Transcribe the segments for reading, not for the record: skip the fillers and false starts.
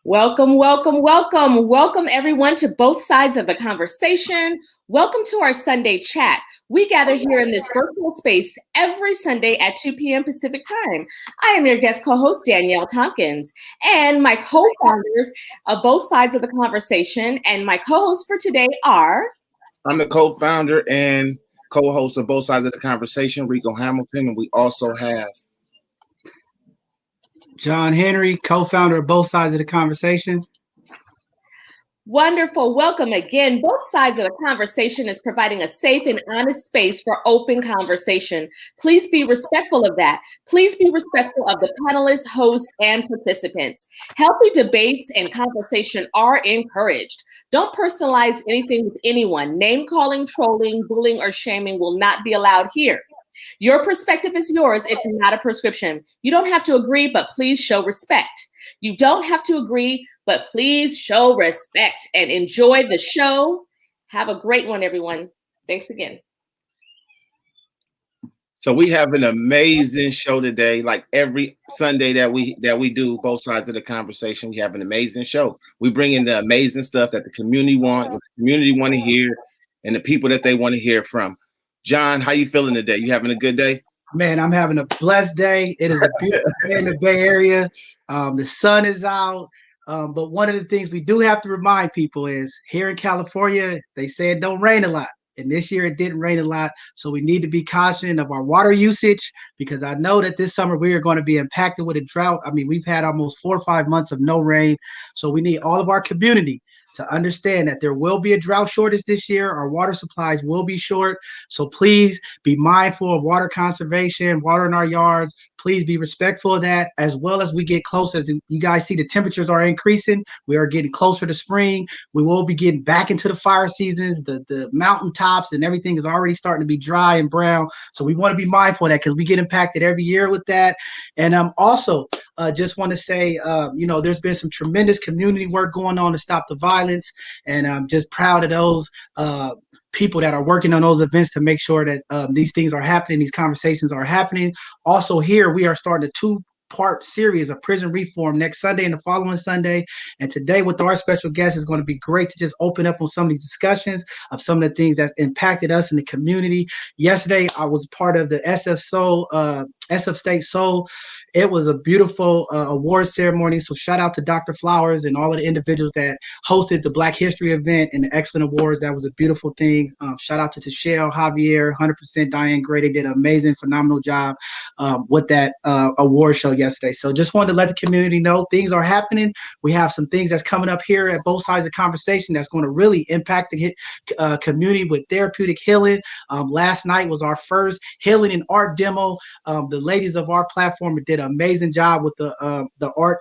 Welcome, welcome, welcome. Welcome everyone to both sides of the conversation. Welcome to our Sunday chat. We gather here in this virtual space every Sunday at 2 p.m. Pacific time. I am your guest co-host, Danielle Tompkins, and my co-founders of both sides of the conversation. And my co-hosts for today are... I'm the co-founder and co-host of both sides of the conversation, Rico Hamilton, and we also have John Henry, co-founder of both sides of the conversation. Wonderful. Welcome again. Both sides of the conversation is providing a safe and honest space for open conversation. Please be respectful of that. Please be respectful of the panelists, hosts, and participants. Healthy debates and conversation are encouraged. Don't personalize anything with anyone. Name calling, trolling, bullying, or shaming will not be allowed here. Your perspective is yours. It's not a prescription. You don't have to agree, but please show respect. You don't have to agree, but please show respect and enjoy the show. Have a great one, everyone. Thanks again. So we have an amazing show today. Like every Sunday that we do both sides of the conversation, we have an amazing show. We bring in the amazing stuff that the community want to hear, and the people that they want to hear from. John, how you feeling today? You having a good day? Man, I'm having a blessed day. It is a beautiful day in the Bay Area. The sun is out. But one of the things we do have to remind people is here in California, they say it don't rain a lot. And this year it didn't rain a lot. So we need to be cautious of our water usage, because I know that this summer we are going to be impacted with a drought. I mean, we've had almost 4 or 5 months of no rain. So we need all of our community to understand that there will be a drought shortage this year. Our water supplies will be short. So please be mindful of water conservation, water in our yards. Please be respectful of that, as well as we get close. As you guys see, the temperatures are increasing. We are getting closer to spring. We will be getting back into the fire seasons. The mountaintops and everything is already starting to be dry and brown. So we want to be mindful of that, because we get impacted every year with that. And also just want to say, there's been some tremendous community work going on to stop the violence. And I'm just proud of those people that are working on those events to make sure that these things are happening, these conversations are happening. Also here, we are starting a two-part series of prison reform next Sunday and the following Sunday. And today with our special guest is going to be great to just open up on some of these discussions of some of the things that's impacted us in the community. Yesterday, I was part of the SF State Soul. It was a beautiful award ceremony. So shout out to Dr. Flowers and all of the individuals that hosted the Black History event and the excellent awards. That was a beautiful thing. Shout out to Tashelle, Javier, 100% Diane Gray. They did an amazing, phenomenal job with that award show yesterday. So just wanted to let the community know things are happening. We have some things that's coming up here at both sides of the conversation that's going to really impact the community with therapeutic healing. Last night was our first healing and art demo. The ladies of our platform did an amazing job with the art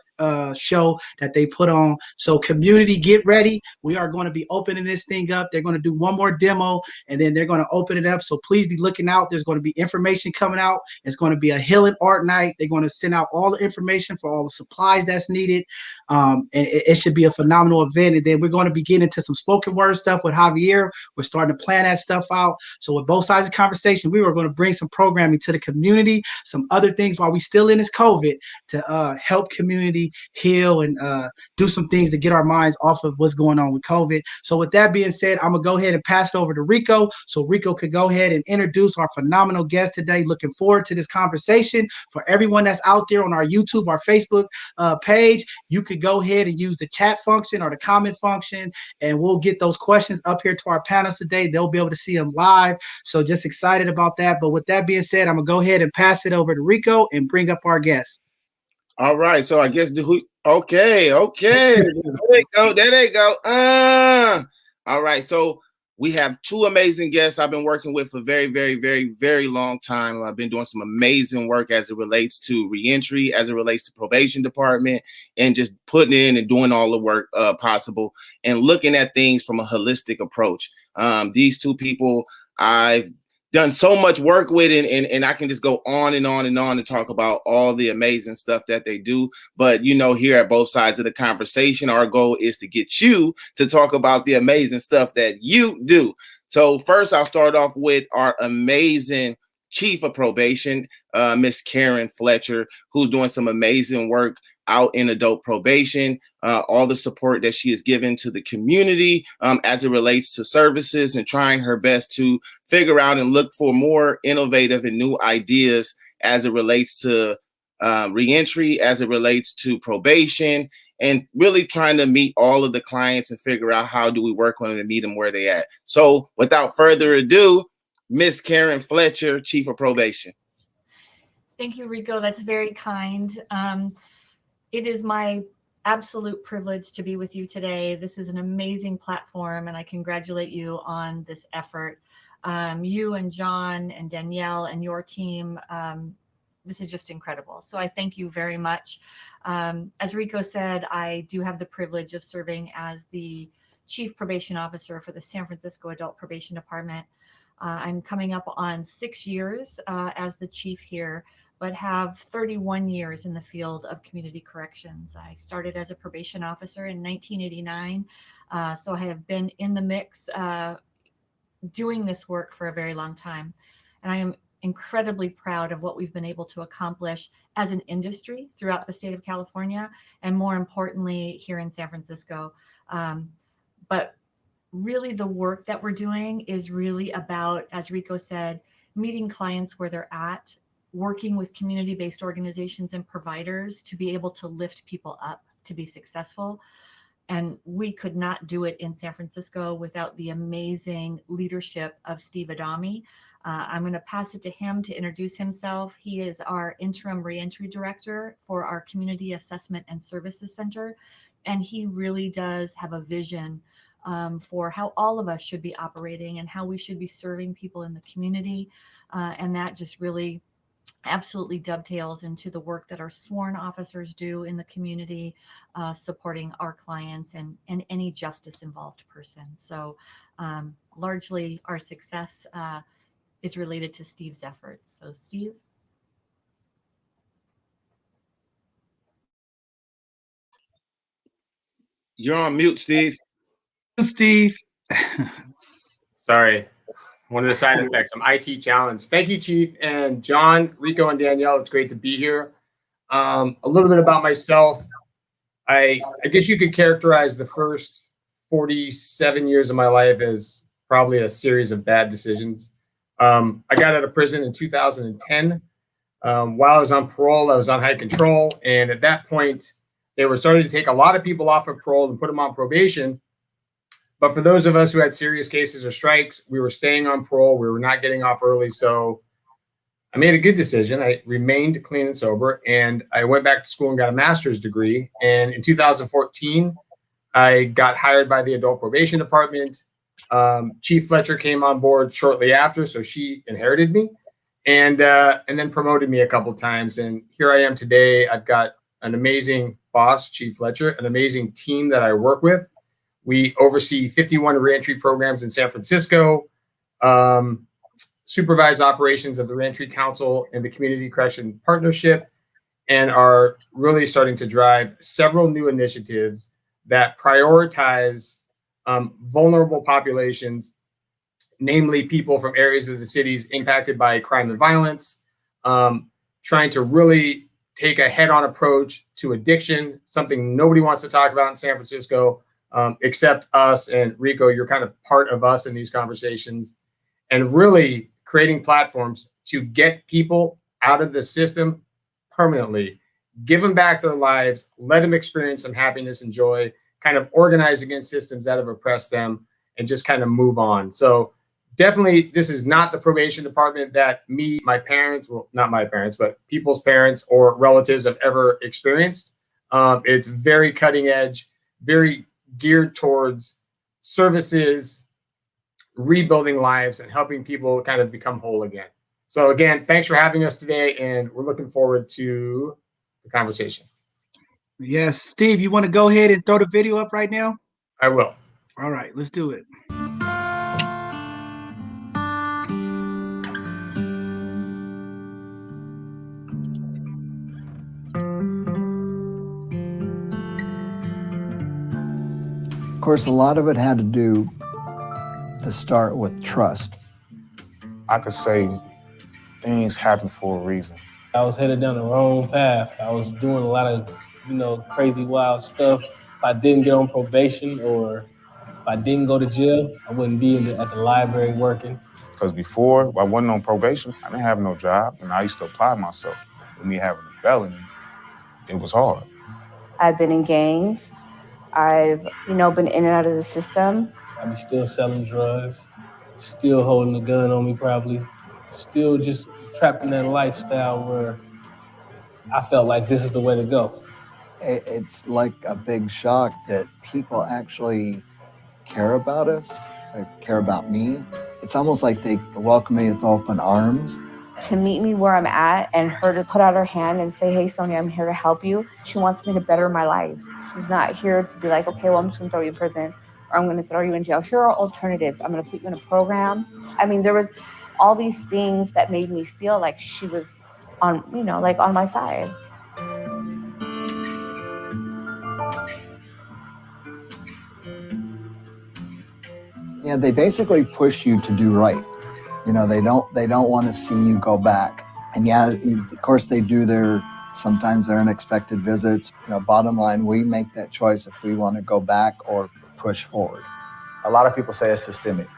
show that they put on. So community, get ready. We are going to be opening this thing up. They're going to do one more demo and then they're going to open it up. So please be looking out. There's going to be information coming out. It's going to be a healing art night. They're going to send out all the information for all the supplies that's needed. And it should be a phenomenal event. And then we're going to be getting into some spoken word stuff with Javier. We're starting to plan that stuff out. So with both sides of the conversation, we were going to bring some programming to the community, some other things while we still in this COVID to help community heal and do some things to get our minds off of what's going on with COVID. So with that being said, I'm going to go ahead and pass it over to Rico so Rico could go ahead and introduce our phenomenal guest today. Looking forward to this conversation. For everyone that's out there on our YouTube, our Facebook page, you could go ahead and use the chat function or the comment function, and we'll get those questions up here to our panelists today. They'll be able to see them live. So just excited about that. But with that being said, I'm going to go ahead and pass it over to Rico and bring up our guest. All right, so I guess okay. There they go. All right, so we have two amazing guests I've been working with for very, very, very, very long time. I've been doing some amazing work as it relates to reentry, as it relates to probation department, and just putting in and doing all the work possible and looking at things from a holistic approach. These two people I've done so much work with, and I can just go on and on and on and talk about all the amazing stuff that they do. But, here at both sides of the conversation, our goal is to get you to talk about the amazing stuff that you do. So first, I'll start off with our amazing chief of probation, Miss Karen Fletcher, who's doing some amazing work out in adult probation, all the support that she has given to the community as it relates to services, and trying her best to figure out and look for more innovative and new ideas as it relates to reentry, as it relates to probation, and really trying to meet all of the clients and figure out how do we work on them to meet them where they at. So without further ado, Miss Karen Fletcher, Chief of Probation. Thank you, Rico. That's very kind. It is my absolute privilege to be with you today. This is an amazing platform, and I congratulate you on this effort. You and John and Danielle and your team, this is just incredible. So I thank you very much. As Rico said, I do have the privilege of serving as the Chief Probation Officer for the San Francisco Adult Probation Department. I'm coming up on 6 years as the chief here, but have 31 years in the field of community corrections. I started as a probation officer in 1989, so I have been in the mix doing this work for a very long time. And I am incredibly proud of what we've been able to accomplish as an industry throughout the state of California, and more importantly, here in San Francisco. But really the work that we're doing is really about, as Rico said, meeting clients where they're at, working with community-based organizations and providers to be able to lift people up to be successful. And we could not do it in San Francisco without the amazing leadership of Steve Adami. I'm going to pass it to him to introduce himself. He is our interim reentry director for our Community Assessment and Services Center. And he really does have a vision for how all of us should be operating and how we should be serving people in the community. And that just really absolutely dovetails into the work that our sworn officers do in the community, supporting our clients and any justice involved person. So largely our success is related to Steve's efforts. So Steve. You're on mute, Steve. Steve. Sorry. One of the side effects. I'm IT challenged. Thank you, Chief. And John, Rico, and Danielle, it's great to be here. A little bit about myself. I guess you could characterize the first 47 years of my life as probably a series of bad decisions. I got out of prison in 2010. While I was on parole, I was on high control. And at that point, they were starting to take a lot of people off of parole and put them on probation. But for those of us who had serious cases or strikes, we were staying on parole. We were not getting off early. So I made a good decision. I remained clean and sober, and I went back to school and got a master's degree. And in 2014, I got hired by the Adult Probation Department. Chief Fletcher came on board shortly after, so she inherited me, and then promoted me a couple of times. And here I am today. I've got an amazing boss, Chief Fletcher, an amazing team that I work with. We oversee 51 reentry programs in San Francisco, supervise operations of the Reentry Council and the Community Correction Partnership, and are really starting to drive several new initiatives that prioritize vulnerable populations, namely people from areas of the cities impacted by crime and violence, trying to really take a head-on approach to addiction, something nobody wants to talk about in San Francisco, except us. And Rico, you're kind of part of us in these conversations, and really creating platforms to get people out of the system permanently, give them back their lives, let them experience some happiness and joy, kind of organize against systems that have oppressed them, and just kind of move on. So definitely, this is not the probation department that me, my parents, well, not my parents, but people's parents or relatives have ever experienced. It's very cutting edge, very geared towards services, rebuilding lives, and helping people kind of become whole again. So again, thanks for having us today, and we're looking forward to the conversation. Yes, Steve, you want to go ahead and throw the video up right now? I will. All right, let's do it. Of course, a lot of it had to do to start with trust. I could say things happen for a reason. I was headed down the wrong path. I was doing a lot of crazy wild stuff. If I didn't get on probation or if I didn't go to jail, I wouldn't be at the library working. Because before I wasn't on probation, I didn't have no job, and I used to apply myself. With me having a felony, it was hard. I've been in gangs. I've, been in and out of the system. I'd be still selling drugs, still holding a gun on me probably, still just trapped in that lifestyle where I felt like this is the way to go. It's like a big shock that people actually care about us, care about me. It's almost like they welcome me with open arms. To meet me where I'm at and her to put out her hand and say, hey, Sonia, I'm here to help you. She wants me to better my life. She's not here to be like, okay, well, I'm just gonna throw you in prison or I'm gonna throw you in jail. Here are alternatives. I'm gonna put you in a program. I mean, there was all these things that made me feel like she was on, on my side. Yeah, they basically push you to do right. They don't want to see you go back. And yeah, of course they do sometimes their unexpected visits. Bottom line, we make that choice if we want to go back or push forward. A lot of people say it's systemic.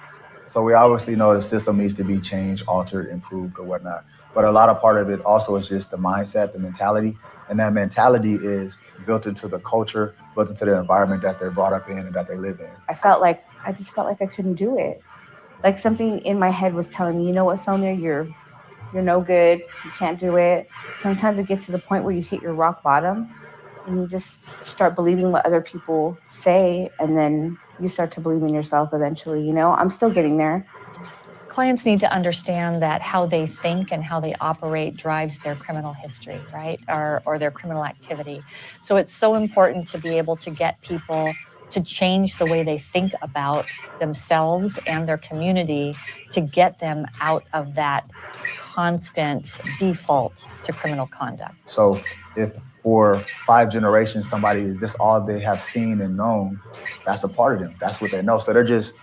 So we obviously know the system needs to be changed, altered, improved, or whatnot. But a lot of part of it also is just the mindset, the mentality. And that mentality is built into the culture, built into the environment that they're brought up in and that they live in. I just felt like I couldn't do it. Like something in my head was telling me, you know what, Sonia, you're no good. You can't do it. Sometimes it gets to the point where you hit your rock bottom and you just start believing what other people say. And then you start to believe in yourself eventually. I'm still getting there. Clients need to understand that how they think and how they operate drives their criminal history, right? Or their criminal activity. So it's so important to be able to get people to change the way they think about themselves and their community to get them out of that constant default to criminal conduct. So if for 5 generations, somebody is this all they have seen and known, that's a part of them. That's what they know. So they're just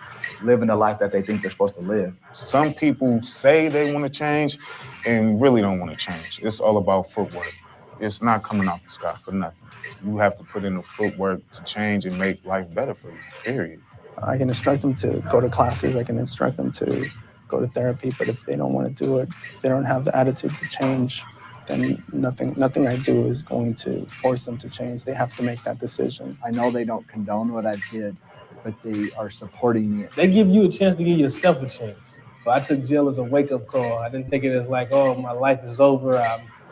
living the life that they think they're supposed to live. Some people say they want to change and really don't want to change. It's all about footwork. It's not coming out the sky for nothing. You have to put in the footwork to change and make life better for you, period. I can instruct them to go to classes. I can instruct them to go to therapy. But if they don't want to do it, if they don't have the attitude to change, then nothing I do is going to force them to change. They have to make that decision. I know they don't condone what I did, but they are supporting me. They give you a chance to give yourself a chance. But I took jail as a wake-up call. I didn't take it as like, oh, my life is over.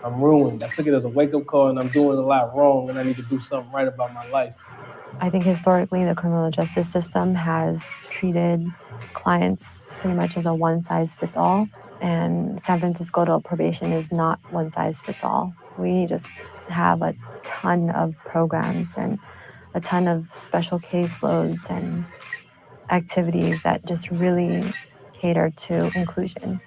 I'm ruined. I took it as a wake-up call and I'm doing a lot wrong and I need to do something right about my life. I think historically the criminal justice system has treated clients pretty much as a one-size-fits-all. And San Francisco adult probation is not one-size-fits-all. We just have a ton of programs and a ton of special caseloads and activities that just really cater to inclusion.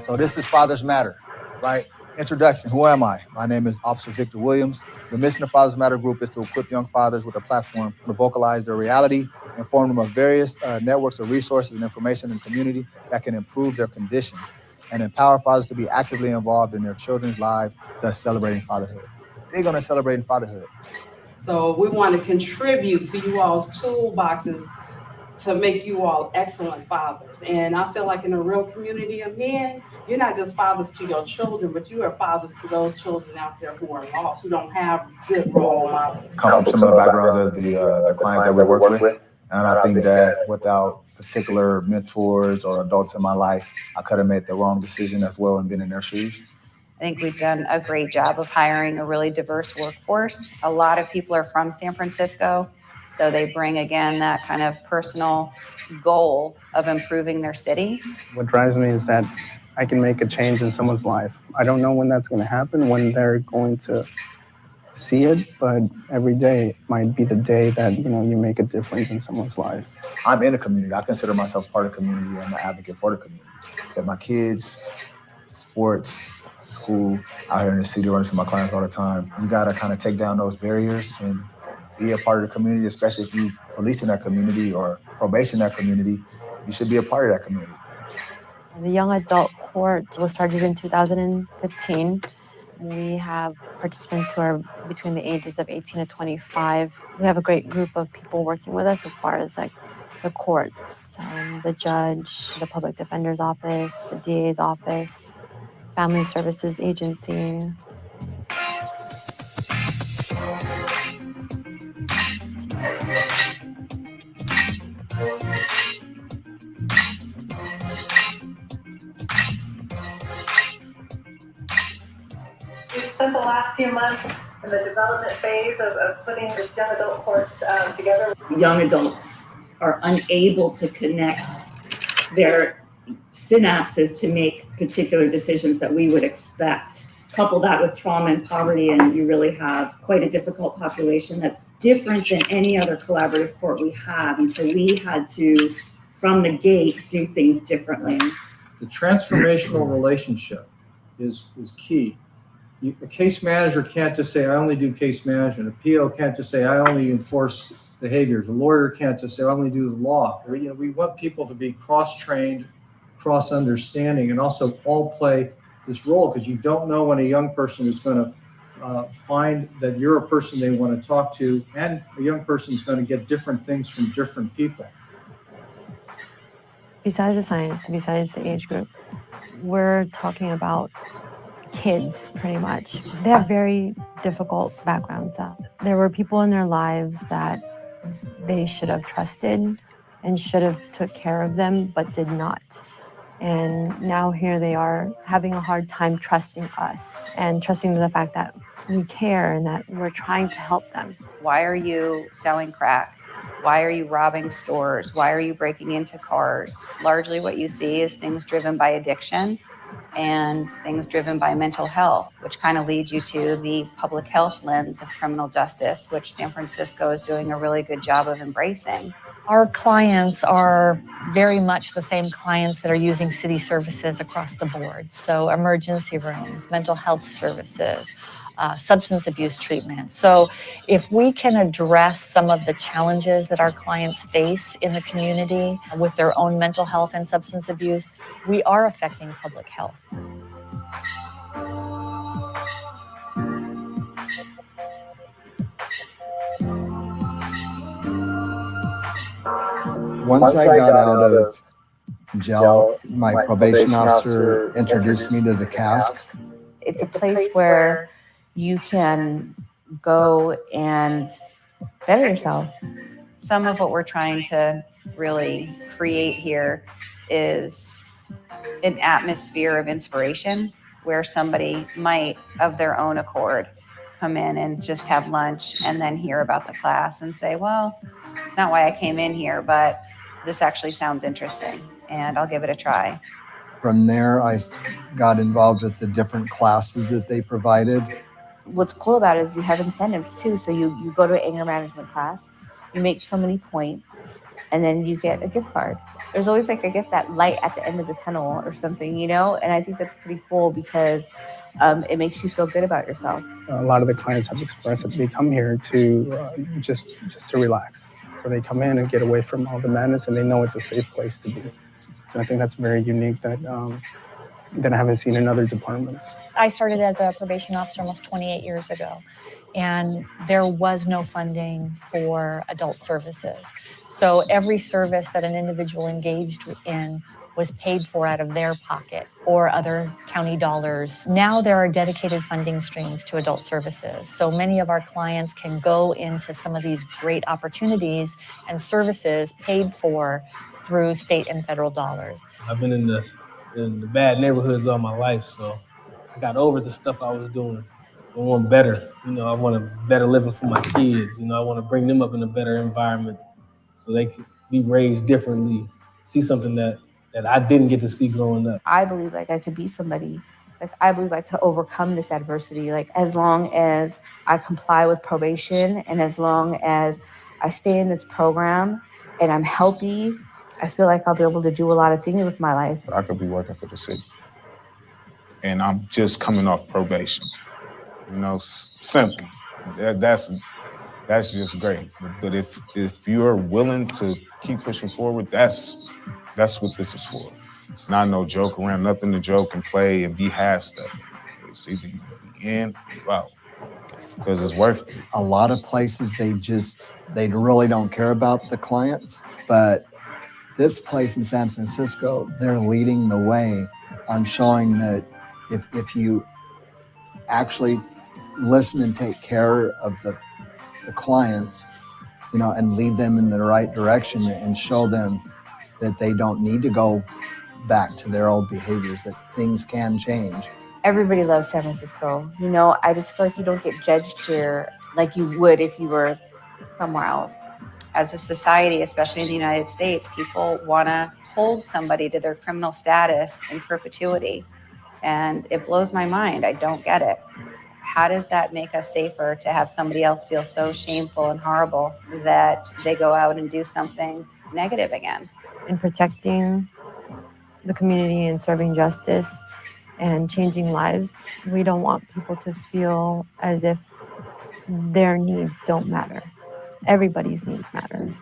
So this is Fathers Matter, right? Introduction, who am I? My name is Officer Victor Williams. The mission of Fathers Matter Group is to equip young fathers with a platform to vocalize their reality, inform them of various networks of resources and information in the community that can improve their conditions, and empower fathers to be actively involved in their children's lives, thus celebrating fatherhood. They're gonna celebrate fatherhood. So we want to contribute to you all's toolboxes to make you all excellent fathers. And I feel like in a real community of men, you're not just fathers to your children, but you are fathers to those children out there who are lost, who don't have good role models. Come from similar backgrounds as the clients that we work with. And I think that without particular mentors or adults in my life, I could have made the wrong decision as well and been in their shoes. I think we've done a great job of hiring a really diverse workforce. A lot of people are from San Francisco, so they bring, again, that kind of personal goal of improving their city. What drives me is that I can make a change in someone's life. I don't know when that's going to happen, when they're going to see it, but every day might be the day that, you make a difference in someone's life. I'm in a community. I consider myself part of the community. I'm an advocate for the community. That my kids, sports, school, out here in the city, running to my clients all the time. You got to kind of take down those barriers and be a part of the community, especially if you police in that community or probation in that community. you should be a part of that community. The young adult court was started in 2015. We have participants who are between the ages of 18 to 25. We have a great group of people working with us as far as like the courts, the judge, the public defender's office, the DA's office, family services agency. We spent the last few months in the development phase of putting the young adult courts together. Young adults are unable to connect their synapses to make particular decisions that we would expect. Couple that with trauma and poverty, and you really have quite a difficult population that's different than any other collaborative court we have. And so we had to, from the gate, do things differently. The transformational relationship is key. A case manager can't just say, I only do case management. A PO can't just say, I only enforce behaviors. A lawyer can't just say, I only do the law. We want people to be cross-trained, cross-understanding, and also all play this role, because you don't know when a young person is going to find that you're a person they want to talk to, and a young person is going to get different things from different people. Besides the science, besides the age group, we're talking about kids pretty much. They have very difficult backgrounds. There were people in their lives that they should have trusted and should have took care of them, but did not. And now here they are having a hard time trusting us and trusting the fact that we care and that we're trying to help them. Why are you selling crack? Why are you robbing stores? Why are you breaking into cars? Largely what you see is things driven by addiction and things driven by mental health, which kind of leads you to the public health lens of criminal justice, which San Francisco is doing a really good job of embracing. Our clients are very much the same clients that are using city services across the board. So emergency rooms, mental health services, substance abuse treatment. So if we can address some of the challenges that our clients face in the community with their own mental health and substance abuse, we are affecting public health. Once I got out of jail, my probation officer introduced me to the cask. It's a place where you can go and better yourself. Some of what we're trying to really create here is an atmosphere of inspiration where somebody might, of their own accord, come in and just have lunch and then hear about the class and say, well, it's not why I came in here, but this actually sounds interesting and I'll give it a try. From there, I got involved with the different classes that they provided. What's cool about it is you have incentives too. So you go to an anger management class, you make so many points, and then you get a gift card. There's always like, I guess, that light at the end of the tunnel or something, you know? And I think that's pretty cool because it makes you feel good about yourself. A lot of the clients have expressed that they come here to just to relax. So they come in and get away from all the madness, and they know it's a safe place to be. So I think that's very unique that I haven't seen in other departments. I started as a probation officer almost 28 years ago, and there was no funding for adult services. So every service that an individual engaged in was paid for out of their pocket or other county dollars. Now there are dedicated funding streams to adult services. So many of our clients can go into some of these great opportunities and services paid for through state and federal dollars. I've been in the bad neighborhoods all my life, so I got over the stuff I was doing. I want better. You know, I want a better living for my kids. You know, I want to bring them up in a better environment so they can be raised differently, see something that I didn't get to see growing up. I believe like I could be somebody, like I believe I could overcome this adversity. Like as long as I comply with probation and as long as I stay in this program and I'm healthy, I feel like I'll be able to do a lot of things with my life. I could be working for the city. And I'm just coming off probation. You know, simple. That's just great. But if you're willing to keep pushing forward, that's That's what this is for. It's not no joke around, nothing to joke and play and be half-stepping. It's either you're gonna be in or you out, because it's worth it. A lot of places, they really don't care about the clients, but this place in San Francisco, they're leading the way on showing that if you actually listen and take care of the clients, and lead them in the right direction and show them that they don't need to go back to their old behaviors, that things can change. Everybody loves San Francisco. I just feel like you don't get judged here like you would if you were somewhere else. As a society, especially in the United States, people want to hold somebody to their criminal status in perpetuity. And it blows my mind. I don't get it. How does that make us safer to have somebody else feel so shameful and horrible that they go out and do something negative again? In protecting the community and serving justice and changing lives, we don't want people to feel as if their needs don't matter. Everybody's needs matter.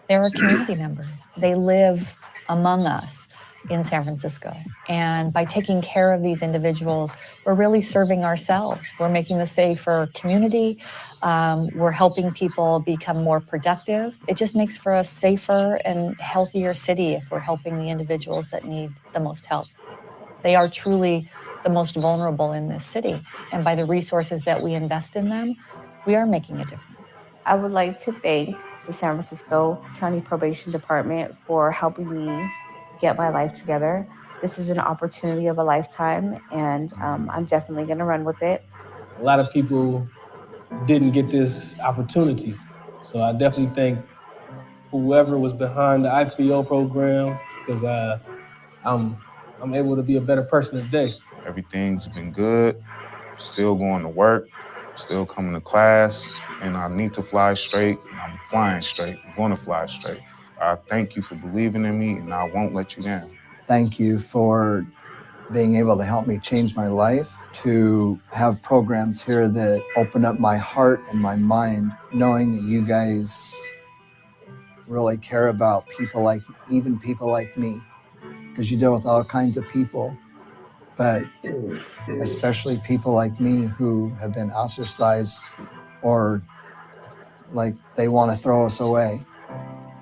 There are community members. They live among us in San Francisco. And by taking care of these individuals, we're really serving ourselves. We're making the safer community. We're helping people become more productive. It just makes for a safer and healthier city if we're helping the individuals that need the most help. They are truly the most vulnerable in this city. And by the resources that we invest in them, we are making a difference. I would like to thank the San Francisco County Probation Department for helping me get my life together. This is an opportunity of a lifetime, and I'm definitely going to run with it. A lot of people didn't get this opportunity. So I definitely thank whoever was behind the IPO program, because I'm able to be a better person today. Everything's been good. Still going to work, still coming to class, and I need to fly straight. I'm flying straight. I'm going to fly straight. I thank you for believing in me, and I won't let you down. Thank you for being able to help me change my life, to have programs here that open up my heart and my mind, knowing that you guys really care about people like me, because you deal with all kinds of people, but especially people like me who have been ostracized or like they want to throw us away.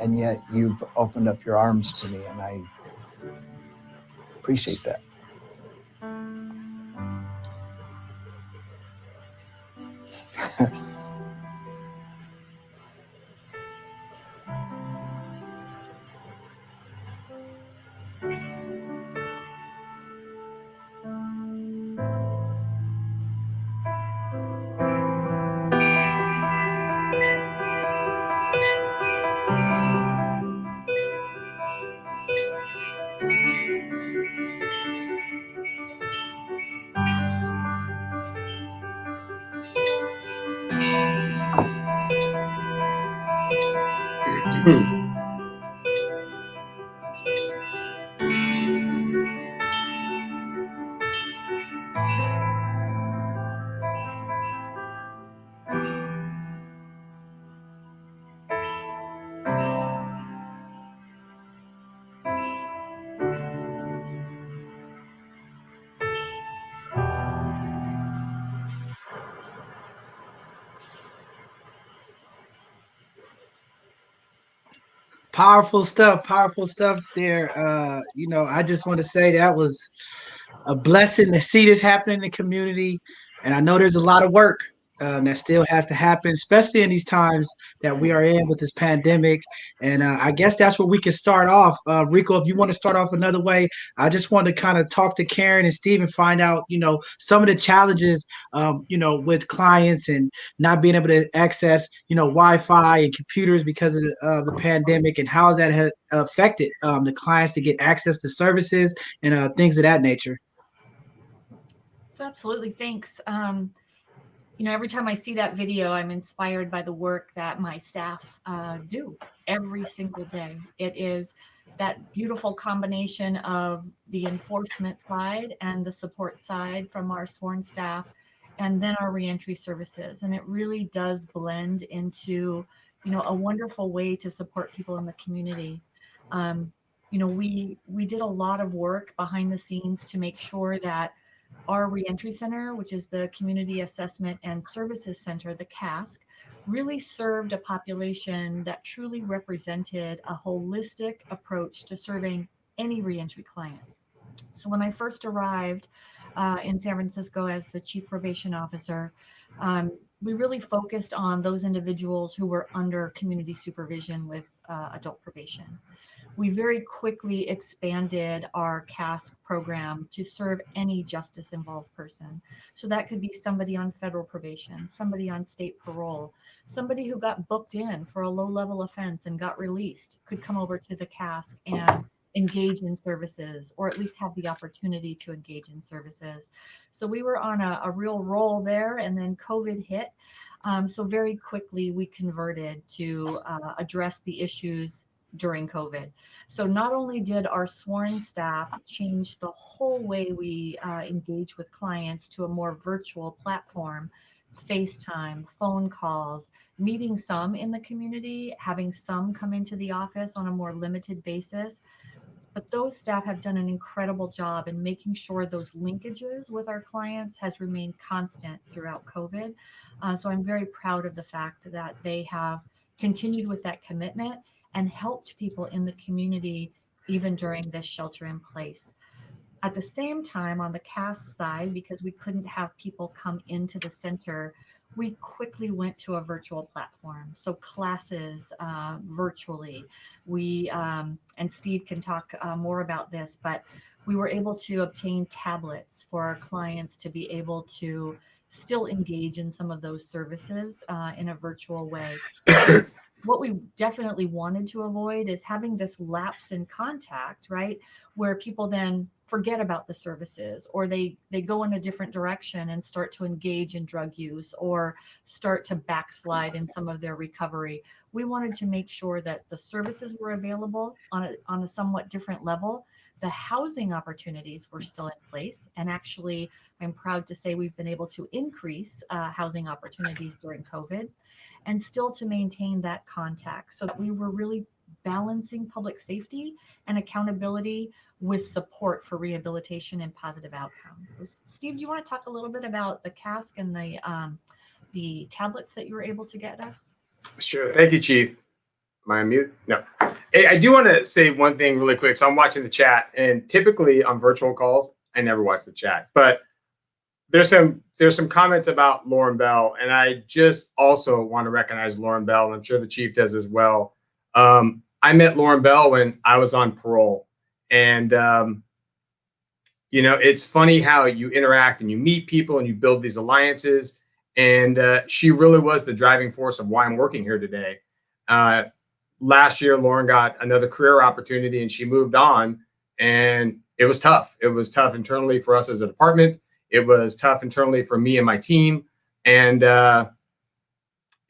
And yet you've opened up your arms to me, and I appreciate that. Powerful stuff there. I just want to say that was a blessing to see this happen in the community. And I know there's a lot of work that still has to happen, especially in these times that we are in with this pandemic. And I guess that's where we can start off. Rico, if you want to start off another way, I just want to kind of talk to Karen and Steve and find out, some of the challenges, with clients and not being able to access, Wi-Fi and computers because of the pandemic, and how has that affected the clients to get access to services and things of that nature. So absolutely, thanks. Every time I see that video, I'm inspired by the work that my staff do every single day. It is that beautiful combination of the enforcement side and the support side from our sworn staff, and then our reentry services. And it really does blend into, a wonderful way to support people in the community. you know, we did a lot of work behind the scenes to make sure that our reentry center, which is the Community Assessment and Services Center, the CASC, really served a population that truly represented a holistic approach to serving any reentry client. So when I first arrived in San Francisco as the chief probation officer, we really focused on those individuals who were under community supervision with adult probation. We very quickly expanded our CASC program to serve any justice involved person. So that could be somebody on federal probation, somebody on state parole, somebody who got booked in for a low level offense and got released could come over to the CASC and engage in services, or at least have the opportunity to engage in services. So we were on a real roll there, and then COVID hit. So very quickly we converted to address the issues during COVID. So not only did our sworn staff change the whole way we engage with clients to a more virtual platform, FaceTime, phone calls, meeting some in the community, having some come into the office on a more limited basis. But those staff have done an incredible job in making sure those linkages with our clients has remained constant throughout COVID. So I'm very proud of the fact that they have continued with that commitment and helped people in the community even during this shelter in place. At the same time, on the CASC side, because we couldn't have people come into the center, we quickly went to a virtual platform. So classes virtually. We, and Steve can talk more about this, but we were able to obtain tablets for our clients to be able to still engage in some of those services in a virtual way. What we definitely wanted to avoid is having this lapse in contact, right? Where people then forget about the services, or they go in a different direction and start to engage in drug use or start to backslide in some of their recovery. We wanted to make sure that the services were available on a somewhat different level. The housing opportunities were still in place. And actually, I'm proud to say we've been able to increase housing opportunities during COVID, and still to maintain that contact, so that we were really balancing public safety and accountability with support for rehabilitation and positive outcomes. So Steve, do you want to talk a little bit about the CASC and the tablets that you were able to get us? Sure. Thank you, Chief. Am I on mute? No. Hey, I do want to say one thing really quick. So I'm watching the chat, and typically on virtual calls, I never watch the chat, but there's some comments about Lauren Bell, and I just also want to recognize Lauren Bell, and I'm sure the chief does as well. I met Lauren Bell when I was on parole, and you know, it's funny how you interact and you meet people and you build these alliances, and she really was the driving force of why I'm working here today. Last year, Lauren got another career opportunity and she moved on, and it was tough. It was tough internally for us as a department. It was tough internally for me and my team. And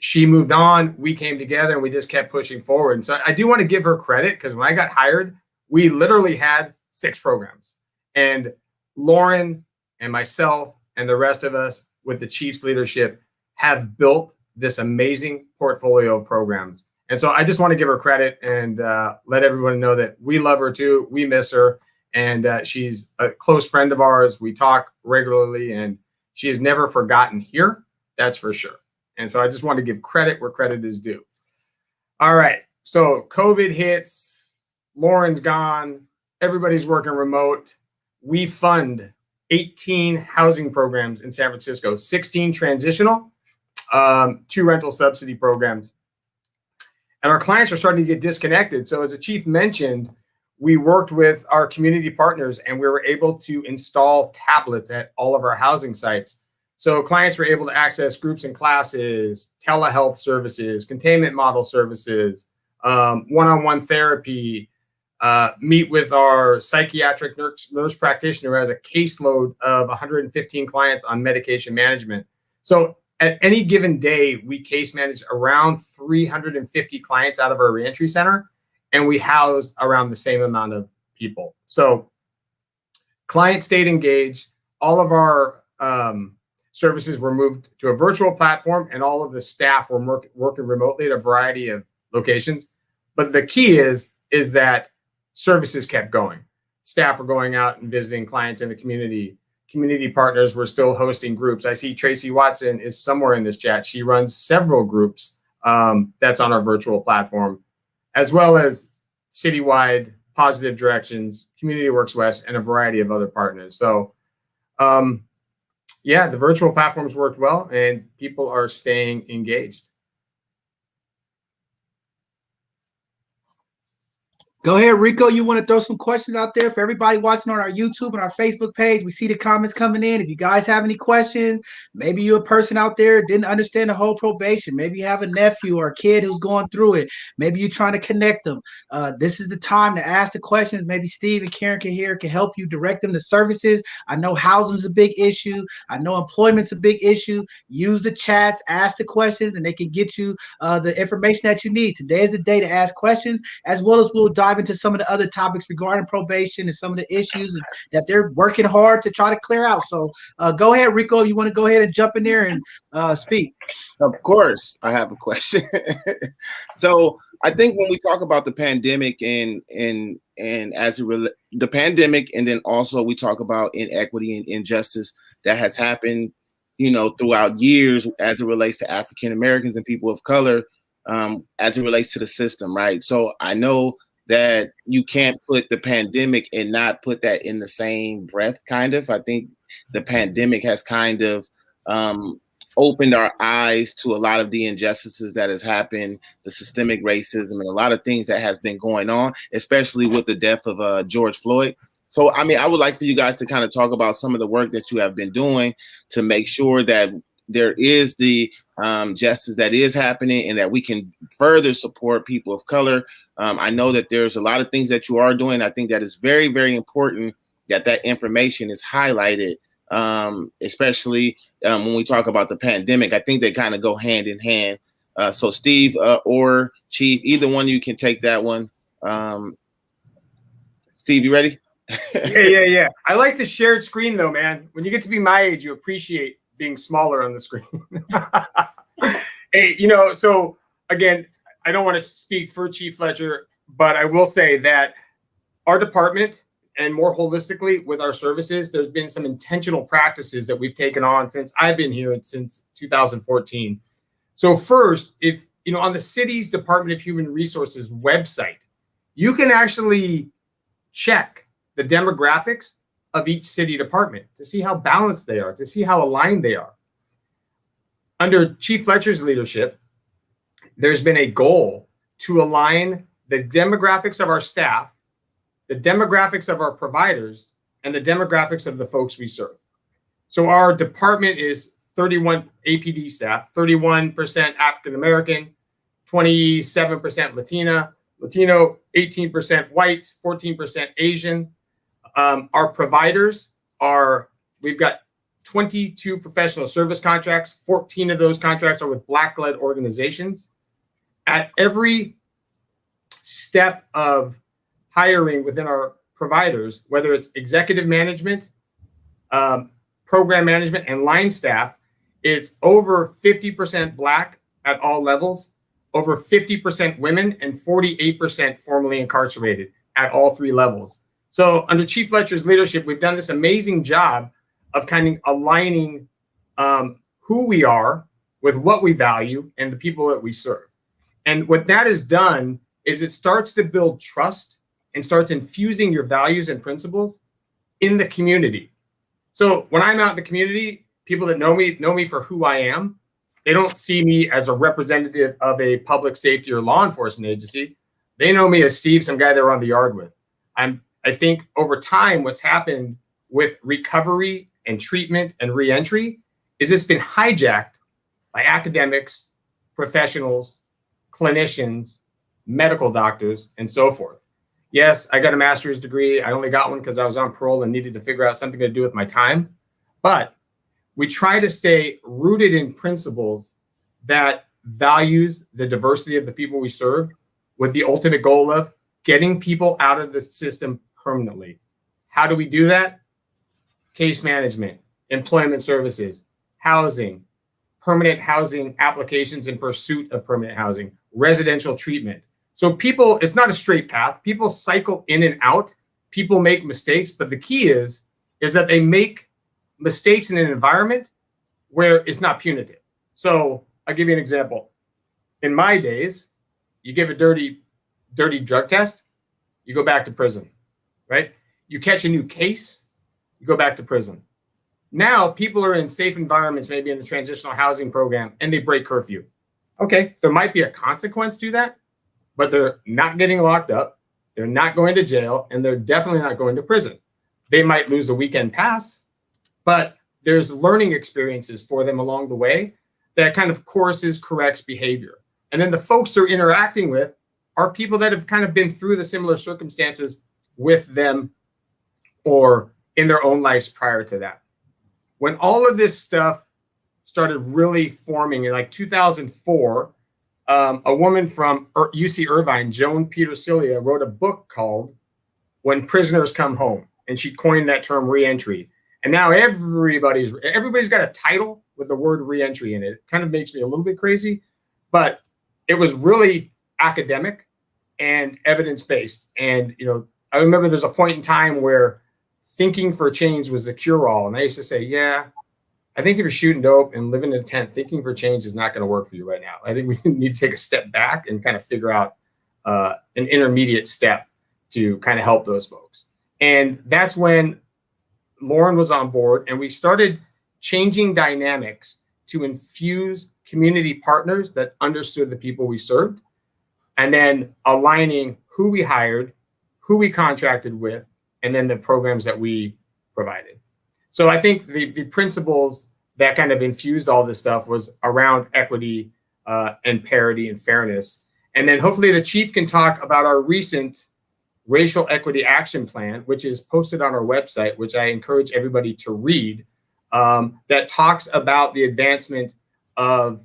she moved on. We came together and we just kept pushing forward. And so I do want to give her credit, because when I got hired, we literally had 6 programs. And Lauren and myself and the rest of us with the chief's leadership have built this amazing portfolio of programs. And so I just want to give her credit and let everyone know that we love her too. We miss her. And she's a close friend of ours. We talk regularly, and she has never forgotten here. That's for sure. And so I just want to give credit where credit is due. All right. So COVID hits. Lauren's gone. Everybody's working remote. We fund 18 housing programs in San Francisco, 16 transitional, 2 rental subsidy programs. And our clients are starting to get disconnected. So as the chief mentioned, we worked with our community partners, and we were able to install tablets at all of our housing sites. So clients were able to access groups and classes, telehealth services, containment model services, one-on-one therapy, meet with our psychiatric nurse practitioner who has a caseload of 115 clients on medication management. So at any given day, we case manage around 350 clients out of our reentry center, and we house around the same amount of people. So clients stayed engaged. All of our services were moved to a virtual platform, and all of the staff were working remotely at a variety of locations. But the key is that services kept going. Staff were going out and visiting clients in the community. Community partners were still hosting groups. I see Tracy Watson is somewhere in this chat. She runs several groups that's on our virtual platform, as well as citywide Positive Directions, Community Works West, and a variety of other partners. So yeah, the virtual platforms worked well and people are staying engaged. Go ahead, Rico. You want to throw some questions out there for everybody watching on our YouTube and our Facebook page? We see the comments coming in. If you guys have any questions, maybe you're a person out there didn't understand the whole probation. Maybe you have a nephew or a kid who's going through it. Maybe you're trying to connect them. This is the time to ask the questions. Maybe Steve and Karen can help you direct them to services. I know housing's a big issue. I know employment's a big issue. Use the chats, ask the questions, and they can get you the information that you need. Today is the day to ask questions, as well as we'll dive into some of the other topics regarding probation and some of the issues that they're working hard to try to clear out. So go ahead, Rico. You want to go ahead and jump in there and speak? Of course, I have a question. So I think when we talk about the pandemic and as the pandemic, and then also we talk about inequity and injustice that has happened, throughout years as it relates to African Americans and people of color, as it relates to the system, right? So I know that you can't put the pandemic and not put that in the same breath, kind of. I think the pandemic has kind of opened our eyes to a lot of the injustices that has happened, the systemic racism, and a lot of things that has been going on, especially with the death of George Floyd. So, I mean, I would like for you guys to kind of talk about some of the work that you have been doing to make sure that there is the justice that is happening and that we can further support people of color. I know that there's a lot of things that you are doing. I think that is very, very important that information is highlighted, especially when we talk about the pandemic. I think they kind of go hand in hand. So Steve or Chief, either one of you can take that one. Steve, you ready? Yeah. I like the shared screen though, man. When you get to be my age, you appreciate being smaller on the screen. Hey, so again, I don't want to speak for Chief Fletcher, but I will say that our department, and more holistically with our services, there's been some intentional practices that we've taken on since I've been here since 2014. So first, if on the city's Department of Human Resources website, you can actually check the demographics of each city department to see how balanced they are, to see how aligned they are. Under Chief Fletcher's leadership, there's been a goal to align the demographics of our staff, the demographics of our providers, and the demographics of the folks we serve. So our department is 31 APD staff, 31% African American, 27% Latino, 18% white, 14% Asian. Our providers we've got 22 professional service contracts. 14 of those contracts are with Black-led organizations. At every step of hiring within our providers, whether it's executive management, program management, and line staff, it's over 50% Black at all levels, over 50% women, and 48% formerly incarcerated at all three levels. So under Chief Fletcher's leadership, we've done this amazing job of kind of aligning who we are with what we value and the people that we serve. And what that has done is it starts to build trust and starts infusing your values and principles in the community. So when I'm out in the community, people that know me for who I am. They don't see me as a representative of a public safety or law enforcement agency. They know me as Steve, some guy they were on the yard with. I think over time, what's happened with recovery and treatment and reentry is it's been hijacked by academics, professionals, clinicians, medical doctors, and so forth. Yes, I got a master's degree. I only got one because I was on parole and needed to figure out something to do with my time. But we try to stay rooted in principles that values the diversity of the people we serve, with the ultimate goal of getting people out of the system permanently. How do we do that? Case management, employment services, housing, permanent housing applications in pursuit of permanent housing, residential treatment. So people, it's not a straight path. People cycle in and out. People make mistakes, but the key is that they make mistakes in an environment where it's not punitive. So I'll give you an example. In my days, you give a dirty drug test, you go back to prison, right? You catch a new case, you go back to prison. Now people are in safe environments, maybe in the transitional housing program, and they break curfew. Okay, there might be a consequence to that, but they're not getting locked up, they're not going to jail, and they're definitely not going to prison. They might lose a weekend pass, but there's learning experiences for them along the way that kind of courses, corrects behavior. And then the folks they're interacting with are people that have kind of been through the similar circumstances with them or in their own lives prior to that. When all of this stuff started really forming in like 2004, a woman from UC Irvine, Joan Petersilia, wrote a book called When Prisoners Come Home. And she coined that term reentry. And now everybody's got a title with the word reentry in it. It kind of makes me a little bit crazy, but it was really academic and evidence-based. And, you know, I remember there's a point in time where thinking for change was the cure-all. And I used to say, yeah, I think if you're shooting dope and living in a tent, thinking for change is not going to work for you right now. I think we need to take a step back and kind of figure out an intermediate step to kind of help those folks. And that's when Lauren was on board and we started changing dynamics to infuse community partners that understood the people we served, and then aligning who we hired, who we contracted with, and then the programs that we provided. So I think the principles that kind of infused all this stuff was around equity and parity and fairness. And then hopefully the chief can talk about our recent Racial Equity Action Plan, which is posted on our website, which I encourage everybody to read, that talks about the advancement of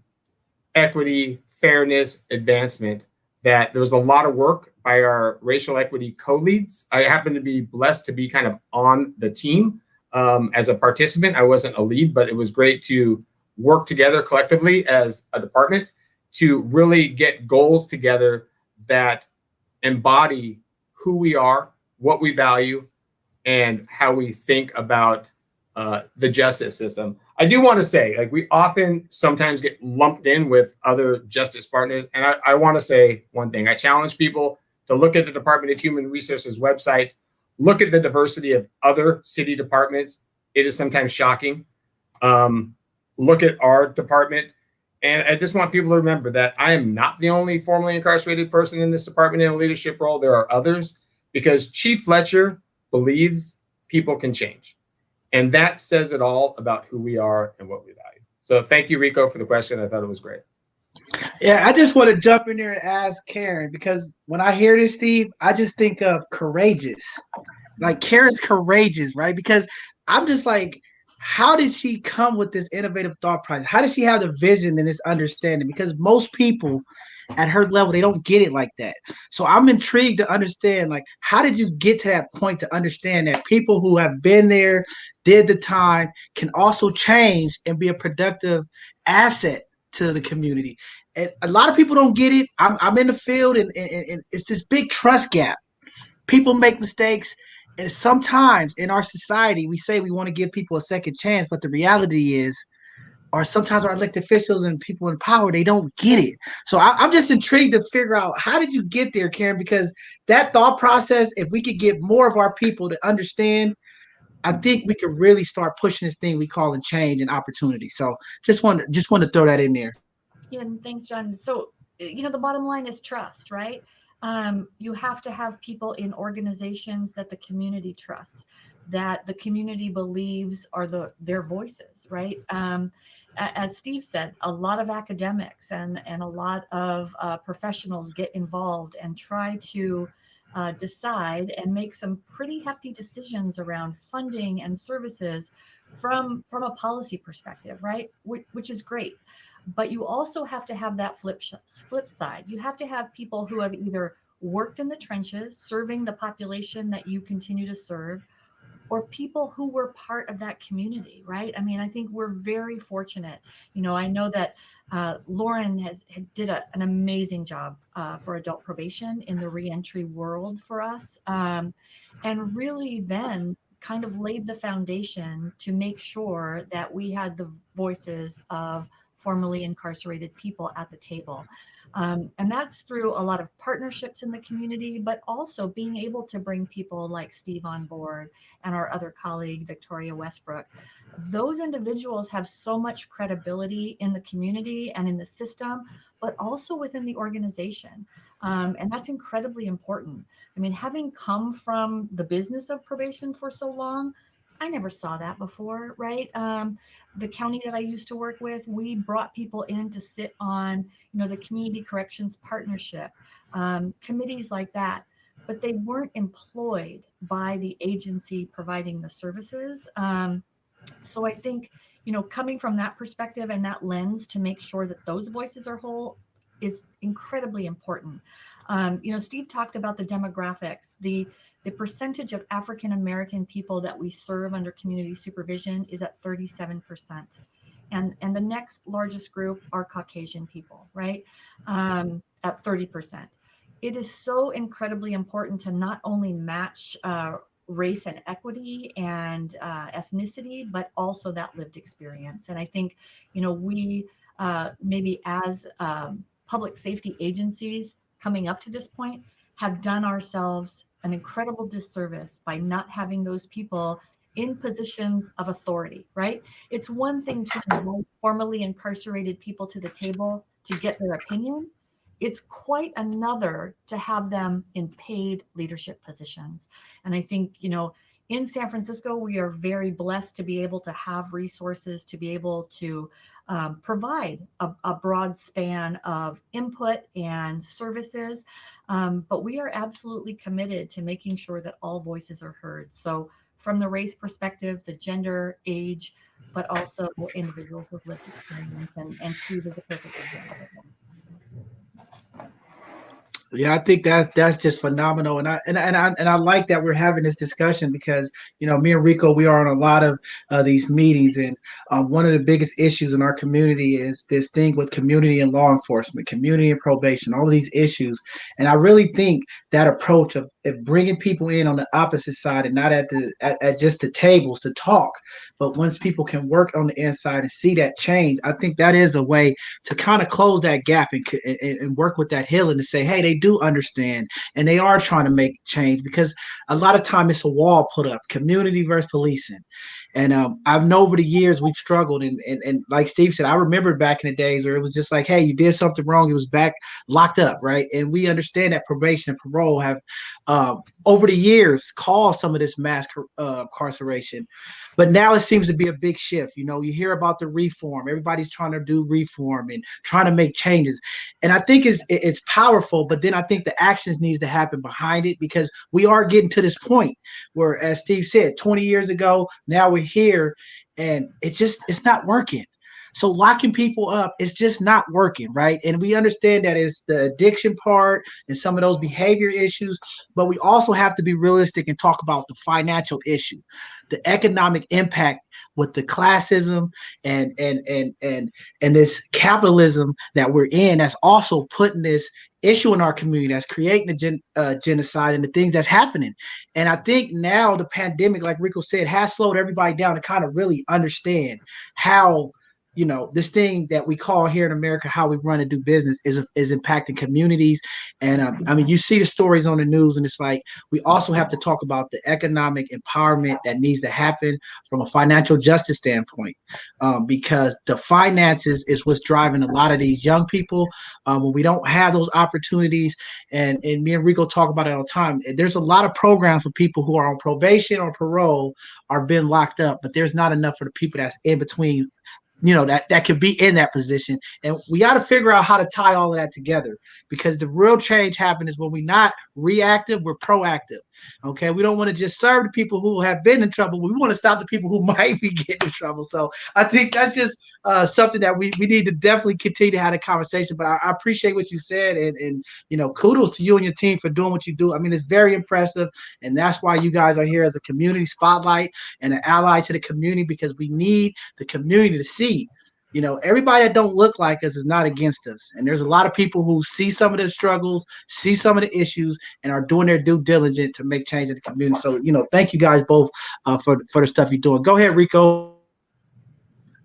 equity, fairness, advancement, that there was a lot of work by our racial equity co-leads. I happen to be blessed to be kind of on the team as a participant. I wasn't a lead, but it was great to work together collectively as a department to really get goals together that embody who we are, what we value, and how we think about the justice system. I do want to say, like, we often sometimes get lumped in with other justice partners. And I want to say one thing. I challenge people to look at the Department of Human Resources website, look at the diversity of other city departments. It is sometimes shocking. Look at our department. And I just want people to remember that I am not the only formerly incarcerated person in this department in a leadership role. There are others, because Chief Fletcher believes people can change. And that says it all about who we are and what we value. So thank you, Rico, for the question. I thought it was great. Yeah, I just want to jump in there and ask Karen, because when I hear this, Steve, I just think of courageous. Like, Karen's courageous, right? Because I'm just like, how did she come with this innovative thought process? How did she have the vision and this understanding? Because most people at her level, they don't get it like that. So I'm intrigued to understand, like, how did you get to that point to understand that people who have been there, did the time, can also change and be a productive asset to the community? And a lot of people don't get it. I'm in the field, and it's this big trust gap. People make mistakes. And sometimes in our society, we say we want to give people a second chance, but the reality is, or sometimes our elected officials and people in power, they don't get it. So I'm just intrigued to figure out, how did you get there, Karen? Because that thought process, if we could get more of our people to understand, I think we could really start pushing this thing we call change and opportunity. So just want to throw that in there. Yeah, and thanks, John. So, you know, the bottom line is trust, right? You have to have people in organizations that the community trusts, that the community believes are their voices, right? As Steve said, a lot of academics and a lot of professionals get involved and try to decide and make some pretty hefty decisions around funding and services from a policy perspective, right? Which is great. But you also have to have that flip side. You have to have people who have either worked in the trenches, serving the population that you continue to serve, or people who were part of that community, right? I mean, I think we're very fortunate. I know that Lauren did an amazing job for adult probation in the reentry world for us, and really then kind of laid the foundation to make sure that we had the voices of formerly incarcerated people at the table. And that's through a lot of partnerships in the community, but also being able to bring people like Steve on board and our other colleague, Victoria Westbrook. Those individuals have so much credibility in the community and in the system, but also within the organization. And that's incredibly important. I mean, having come from the business of probation for so long, I never saw that before, right? The county that I used to work with, we brought people in to sit on, the Community Corrections Partnership, committees like that, but they weren't employed by the agency providing the services. So I think, coming from that perspective and that lens to make sure that those voices are whole is incredibly important. Steve talked about the demographics. The percentage of African American people that we serve under community supervision is at 37%. And the next largest group are Caucasian people, right? At 30%. It is so incredibly important to not only match race and equity and ethnicity, but also that lived experience. And I think, we maybe as public safety agencies coming up to this point have done ourselves an incredible disservice by not having those people in positions of authority, right? It's one thing to invite formerly incarcerated people to the table to get their opinion. It's quite another to have them in paid leadership positions. And I think, in San Francisco, we are very blessed to be able to have resources to be able to provide a broad span of input and services. But we are absolutely committed to making sure that all voices are heard. So from the race perspective, the gender, age, but also individuals with lived experience. And Steve is a perfect example of that. Yeah, I think that's just phenomenal, and I like that we're having this discussion because me and Rico, we are on a lot of these meetings, and one of the biggest issues in our community is this thing with community and law enforcement, community and probation, all of these issues, and I really think that approach of bringing people in on the opposite side and not at just the tables to talk, but once people can work on the inside and see that change, I think that is a way to kind of close that gap and work with that healing to say, hey, they do understand and they are trying to make change, because a lot of time it's a wall put up, community versus policing. And I've known over the years we've struggled, and like Steve said, I remember back in the days where it was just like, hey, you did something wrong, it was back locked up, right? And we understand that probation and parole have over the years caused some of this mass incarceration, but now it seems to be a big shift. You hear about the reform, everybody's trying to do reform and trying to make changes, and I think it's powerful, but then I think the actions needs to happen behind it, because we are getting to this point where, as Steve said, 20 years ago, now we're here, and it's not working. So locking people up is just not working, right? And we understand that it's the addiction part and some of those behavior issues, but we also have to be realistic and talk about the financial issue, the economic impact with the classism and this capitalism that we're in, that's also putting this issue in our community, that's creating a genocide and the things that's happening. And I think now the pandemic, like Rico said, has slowed everybody down to kind of really understand how this thing that we call here in America, how we run and do business, is impacting communities. And I mean, you see the stories on the news, and it's like we also have to talk about the economic empowerment that needs to happen from a financial justice standpoint, because the finances is what's driving a lot of these young people when we don't have those opportunities. And me and Rico talk about it all the time. There's a lot of programs for people who are on probation or parole are being locked up, but there's not enough for the people that's in between that could be in that position. And we got to figure out how to tie all of that together, because the real change happens when we're not reactive, we're proactive. Okay. We don't want to just serve the people who have been in trouble. We want to stop the people who might be getting in trouble. So I think that's just something that we need to definitely continue to have a conversation. But I appreciate what you said. And kudos to you and your team for doing what you do. I mean, it's very impressive. And that's why you guys are here as a community spotlight and an ally to the community, because we need the community to see, everybody that don't look like us is not against us. And there's a lot of people who see some of the struggles, see some of the issues, and are doing their due diligence to make change in the community. So, thank you guys both for the stuff you're doing. Go ahead, Rico.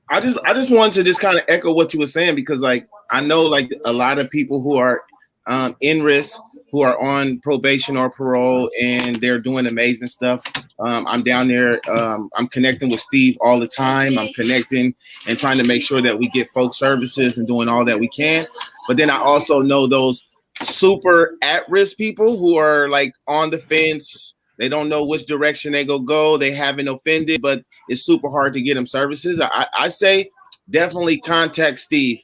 I just wanted to just kind of echo what you were saying, because I know a lot of people who are in risk, who are on probation or parole, and they're doing amazing stuff. I'm down there. I'm connecting with Steve all the time. I'm connecting and trying to make sure that we get folks services and doing all that we can. But then I also know those super at-risk people who are on the fence. They don't know which direction they go. They haven't offended, but it's super hard to get them services. I say definitely contact Steve.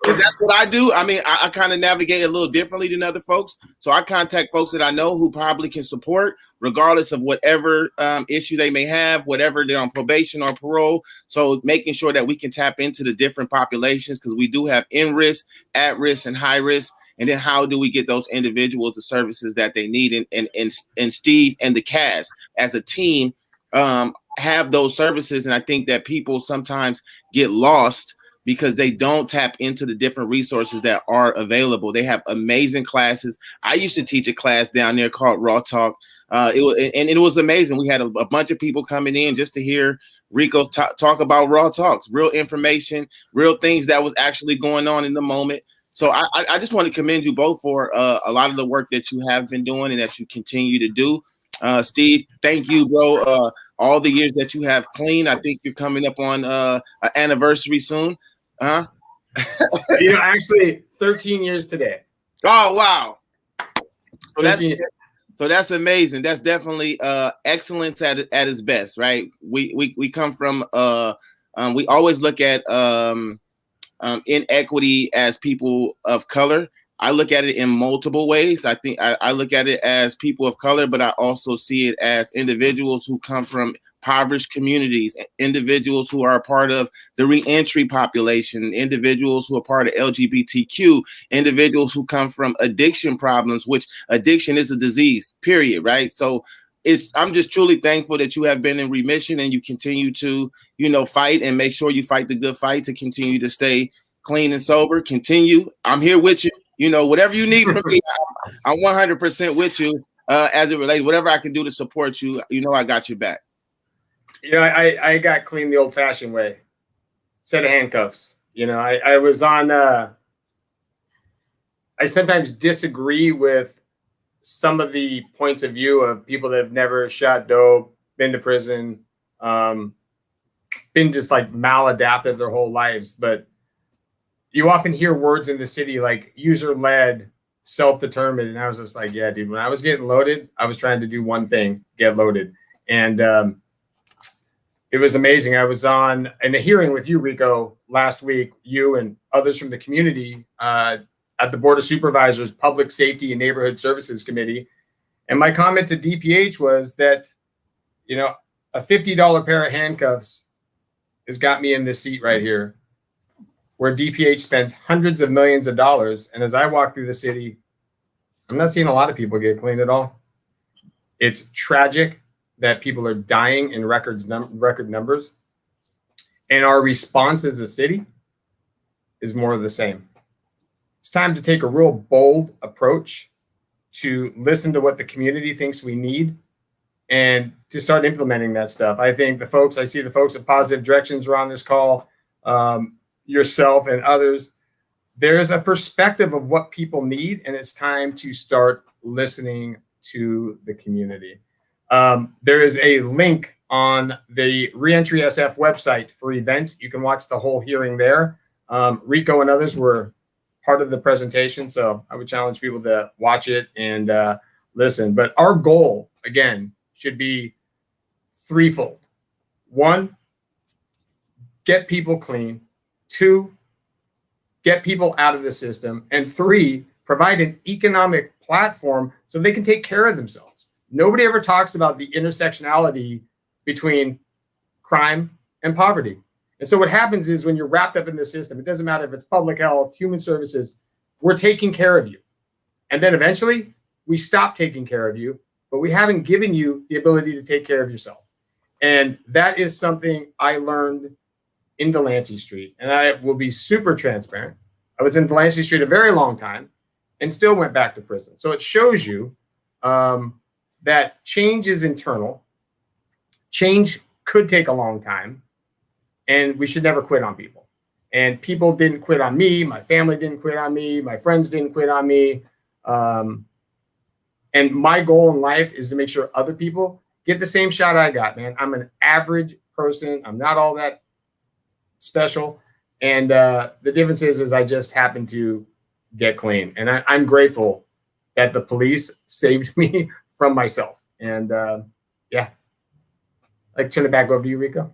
Because that's what I do. I mean, I kind of navigate a little differently than other folks. So I contact folks that I know who probably can support, regardless of whatever issue they may have, whatever they're on probation or parole. So making sure that we can tap into the different populations, because we do have in risk, at risk, and high risk. And then how do we get those individuals the services that they need? And Steve and the cast as a team have those services. And I think that people sometimes get lost because they don't tap into the different resources that are available. They have amazing classes. I used to teach a class down there called Raw Talk. It was amazing. We had a bunch of people coming in just to hear Rico talk about Raw Talks, real information, real things that was actually going on in the moment. So I just want to commend you both for a lot of the work that you have been doing and that you continue to do. Steve, thank you, bro. All the years that you have clean. I think you're coming up on an anniversary soon. Huh? Actually 13 years today. Oh, wow. So that's amazing. That's definitely excellence at its best, right? We come from we always look at inequity as people of color. I look at it in multiple ways. I think I look at it as people of color, but I also see it as individuals who come from impoverished communities, individuals who are a part of the reentry population, individuals who are part of LGBTQ, individuals who come from addiction problems, which addiction is a disease, period, right? So I'm just truly thankful that you have been in remission and you continue to, fight and make sure you fight the good fight to continue to stay clean and sober. Continue. I'm here with you. Whatever you need from me, I'm 100% with you as it relates. Whatever I can do to support you, I got your back. I got clean the old-fashioned way. Set of handcuffs. I was on. I sometimes disagree with some of the points of view of people that have never shot dope, been to prison, been just maladaptive their whole lives. But you often hear words in the city like user-led, self-determined. And I was just like, yeah, dude, when I was getting loaded, I was trying to do one thing, get loaded. And it was amazing. I was in a hearing with you, Rico, last week, you and others from the community at the Board of Supervisors, Public Safety and Neighborhood Services Committee. And my comment to DPH was that, a $50 pair of handcuffs has got me in this seat right here, where DPH spends hundreds of millions of dollars. And as I walk through the city, I'm not seeing a lot of people get clean at all. It's tragic that people are dying in record numbers. And our response as a city is more of the same. It's time to take a real bold approach to listen to what the community thinks we need and to start implementing that stuff. I think I see the folks at Positive Directions are on this call, yourself and others. There's a perspective of what people need, and it's time to start listening to the community. There is a link on the Reentry SF website for events. You can watch the whole hearing there. Rico and others were part of the presentation, so I would challenge people to watch it and listen. But our goal, again, should be threefold. One, get people clean. 2, get people out of the system. And 3, provide an economic platform so they can take care of themselves. Nobody ever talks about the intersectionality between crime and poverty. And so what happens is when you're wrapped up in the system, it doesn't matter if it's public health, human services, we're taking care of you. And then eventually we stop taking care of you, but we haven't given you the ability to take care of yourself. And that is something I learned in Delancey Street. And I will be super transparent. I was in Delancey Street a very long time and still went back to prison. So it shows you that change is internal. Change could take a long time, and we should never quit on people. And people didn't quit on me. My family didn't quit on me. My friends didn't quit on me. And my goal in life is to make sure other people get the same shot I got, man. I'm an average person. I'm not all that special. And the difference is I just happen to get clean. And I'm grateful that the police saved me from myself. And yeah, I'd turn it back over to you, Rico.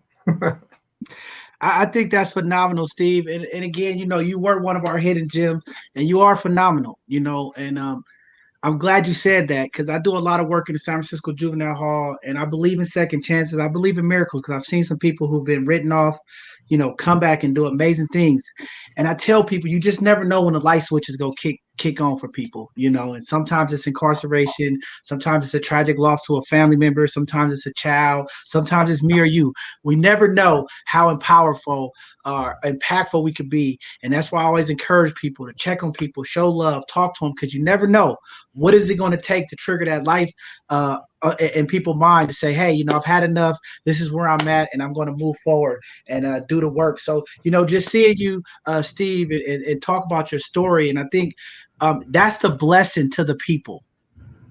I think that's phenomenal, Steve. And again, you know, you were one of our hidden gems, and you are phenomenal, you know, and I'm glad you said that, because I do a lot of work in the San Francisco Juvenile Hall, and I believe in second chances. I believe in miracles, because I've seen some people who've been written off, you know, come back and do amazing things. And I tell people, you just never know when the light switches go kick on for people, you know, and sometimes it's incarceration, sometimes it's a tragic loss to a family member, sometimes it's a child, sometimes it's me or you. We never know how powerful or impactful we could be. And that's why I always encourage people to check on people, show love, talk to them, because you never know what is it going to take to trigger that life in people's mind to say, hey, you know, I've had enough. This is where I'm at, and I'm going to move forward and do the work. So, you know, just seeing you, Steve, and talk about your story. And I think that's the blessing to the people.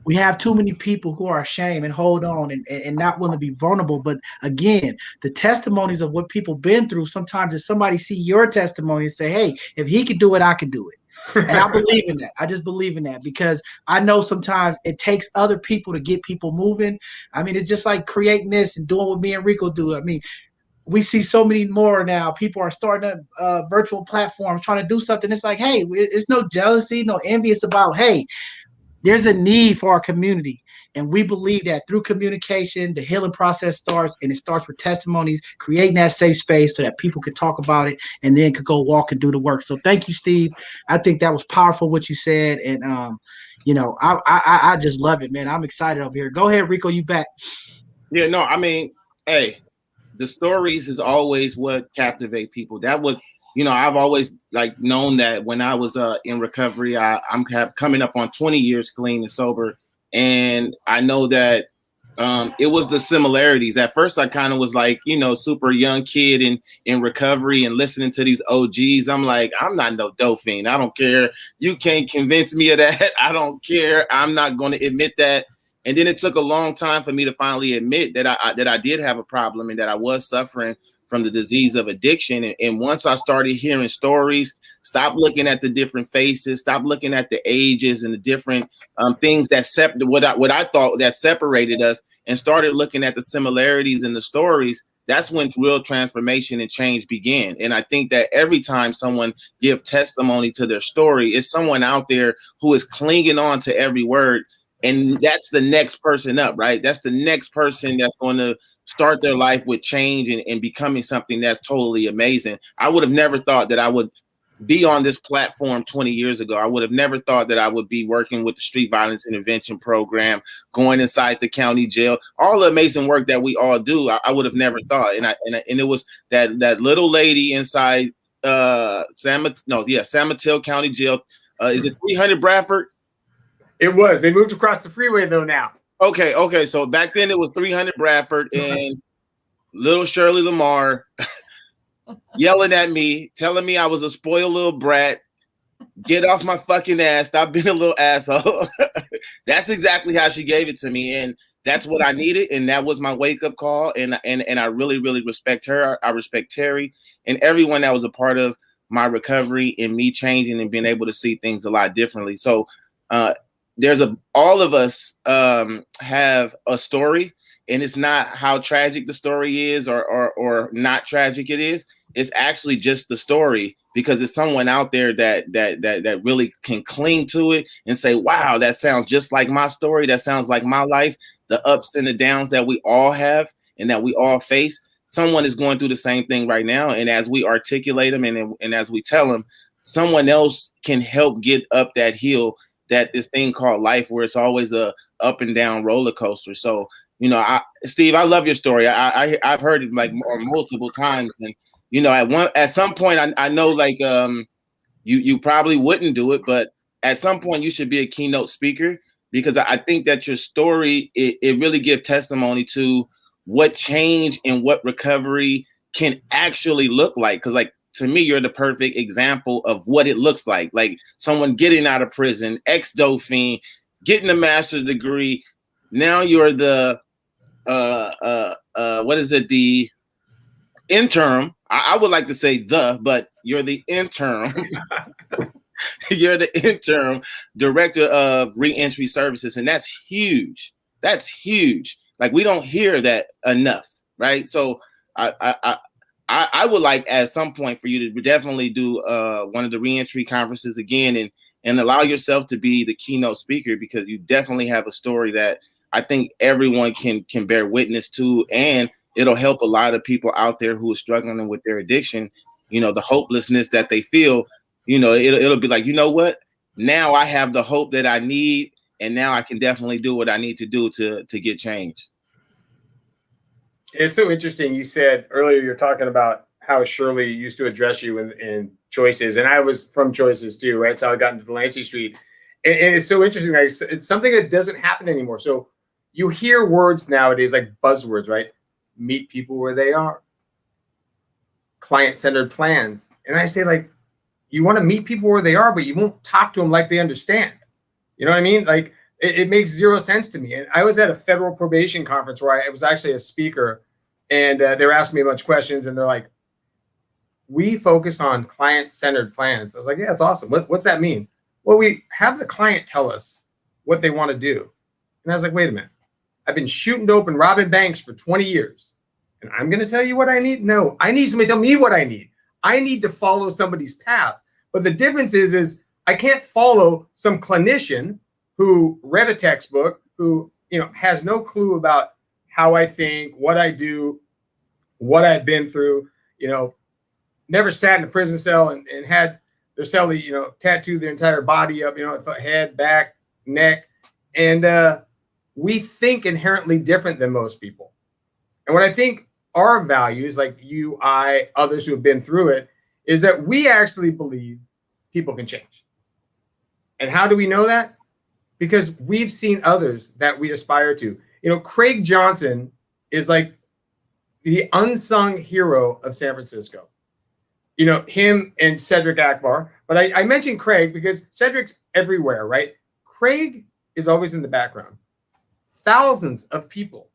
We have too many people who are ashamed and hold on and not willing to be vulnerable. But again, the testimonies of what people been through, sometimes if somebody see your testimony and say, hey, if he could do it, I could do it. And I believe in that. I just believe in that, because I know sometimes it takes other people to get people moving. I mean, it's just like creating this and doing what me and Rico do. I mean, we see so many more now. People are starting virtual platforms, trying to do something. It's like, hey, it's no jealousy, no envy. It's about, hey, there's a need for our community. And we believe that through communication, the healing process starts, and it starts with testimonies, creating that safe space so that people can talk about it and then could go walk and do the work. So thank you, Steve. I think that was powerful what you said. And, you know, I just love it, man. I'm excited over here. Go ahead, Rico, you back. Yeah, no, I mean, hey, the stories is always what captivate people. That would, you know, I've always like known that when I was in recovery, I'm coming up on 20 years clean and sober. And I know that it was the similarities. At first, I kind of was like, you know, super young kid in recovery and listening to these OGs. I'm like, I'm not no dope fiend. I don't care. You can't convince me of that. I don't care. I'm not going to admit that. And then it took a long time for me to finally admit that I did have a problem and that I was suffering from the disease of addiction. And once I started hearing stories, stop looking at the different faces, stop looking at the ages and the different things that what I thought that separated us, and started looking at the similarities in the stories, that's when real transformation and change began. And I think that every time someone gives testimony to their story, it's someone out there who is clinging on to every word. And that's the next person up, right? That's the next person that's going to start their life with change and becoming something that's totally amazing. I would have never thought that I would be on this platform 20 years ago. I would have never thought that I would be working with the Street Violence Intervention Program, going inside the county jail, all the amazing work that we all do. I would have never thought. And it was that little lady inside San Mateo County Jail. Is it 300 Bradford? It was. They moved across the freeway though now. Okay. So back then it was 300 Bradford, and little Shirley Lamar yelling at me, telling me I was a spoiled little brat. Get off my fucking ass. Stop being a little asshole. That's exactly how she gave it to me. And that's what I needed. And that was my wake-up call. And I really, really respect her. I respect Terry and everyone that was a part of my recovery and me changing and being able to see things a lot differently. So all of us have a story, and it's not how tragic the story is or not tragic it is. it's actually just the story, because it's someone out there that really can cling to it and say, wow, that sounds just like my story. That sounds like my life. The ups and the downs that we all have and that we all face. Someone is going through the same thing right now. And as we articulate them and as we tell them, someone else can help get up that hill, that this thing called life, where it's always a up and down roller coaster. So, you know, Steve, I love your story. I've heard it like multiple times. And, you know, at some point, I know like you probably wouldn't do it, but at some point you should be a keynote speaker, because I think that your story, it really gives testimony to what change and what recovery can actually look like. Because like, to me, you're the perfect example of what it looks like someone getting out of prison, ex-Dauphine, getting a master's degree. Now you're the what is it? The interim. I would like to say but you're the interim. You're the interim director of reentry services, and that's huge. That's huge. Like, we don't hear that enough, right? So I would like at some point for you to definitely do one of the reentry conferences again and allow yourself to be the keynote speaker, because you definitely have a story that I think everyone can bear witness to, and it'll help a lot of people out there who are struggling with their addiction. You know, the hopelessness that they feel, you know, it'll be like, you know what? Now I have the hope that I need, and now I can definitely do what I need to do to get change. It's so interesting. You said earlier, you're talking about how Shirley used to address you in Choices, and I was from Choices too, right? So I got into Delancey Street, and it's so interesting. Like, it's something that doesn't happen anymore. So you hear words nowadays like buzzwords, right? Meet people where they are, client-centered plans, and I say, like, you want to meet people where they are, but you won't talk to them like they understand. You know what I mean? Like, it makes zero sense to me. And I was at a federal probation conference where I was actually a speaker, and they were asking me a bunch of questions, and they're like, we focus on client-centered plans. I was like, yeah, that's awesome. What's that mean? Well, we have the client tell us what they want to do. And I was like, wait a minute. I've been shooting dope and robbing banks for 20 years, and I'm going to tell you what I need? No, I need somebody to tell me what I need. I need to follow somebody's path. But the difference is I can't follow some clinician who read a textbook, who, you know, has no clue about how I think, what I do, what I've been through, you know, never sat in a prison cell and had their cellie, you know, tattoo their entire body up, you know, head, back, neck. And we think inherently different than most people. And what I think our values, like you, I, others who have been through it, is that we actually believe people can change. And how do we know that? Because we've seen others that we aspire to. You know, Craig Johnson is like the unsung hero of San Francisco. You know, him and Cedric Akbar. But I mentioned Craig because Cedric's everywhere, right? Craig is always in the background. Thousands of people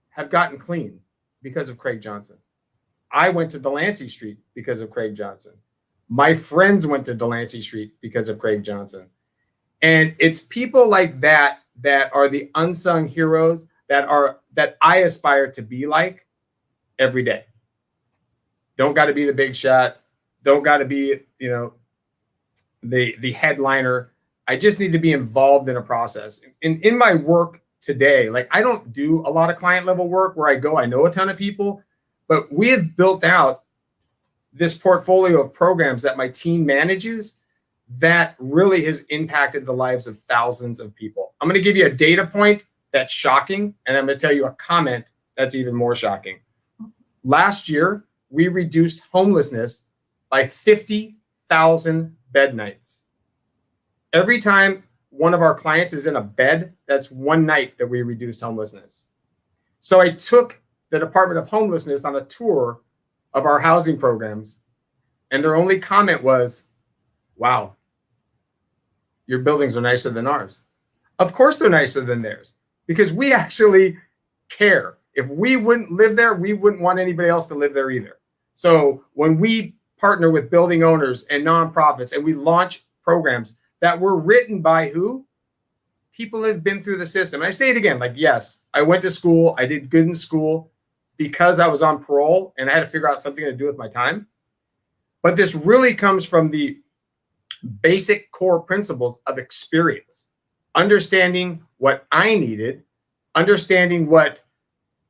have gotten clean because of Craig Johnson. I went to Delancey Street because of Craig Johnson. My friends went to Delancey Street because of Craig Johnson. And it's people like that that are the unsung heroes that I aspire to be like every day. Don't got to be the big shot. Don't got to be, you know, the headliner. I just need to be involved in a process. In my work today, like, I don't do a lot of client level work where I know a ton of people, but we have built out this portfolio of programs that my team manages that really has impacted the lives of thousands of people. I'm going to give you a data point that's shocking, and I'm going to tell you a comment that's even more shocking. Last year, we reduced homelessness by 50,000 bed nights. Every time one of our clients is in a bed, that's one night that we reduced homelessness. So I took the Department of Homelessness on a tour of our housing programs, and their only comment was, wow, your buildings are nicer than ours. Of course they're nicer than theirs, because we actually care. If we wouldn't live there, we wouldn't want anybody else to live there either. So when we partner with building owners and nonprofits and we launch programs that were written by who? People have been through the system. And I say it again, like, yes, I went to school, I did good in school, because I was on parole and I had to figure out something to do with my time. But this really comes from the basic core principles of experience, understanding what I needed, understanding what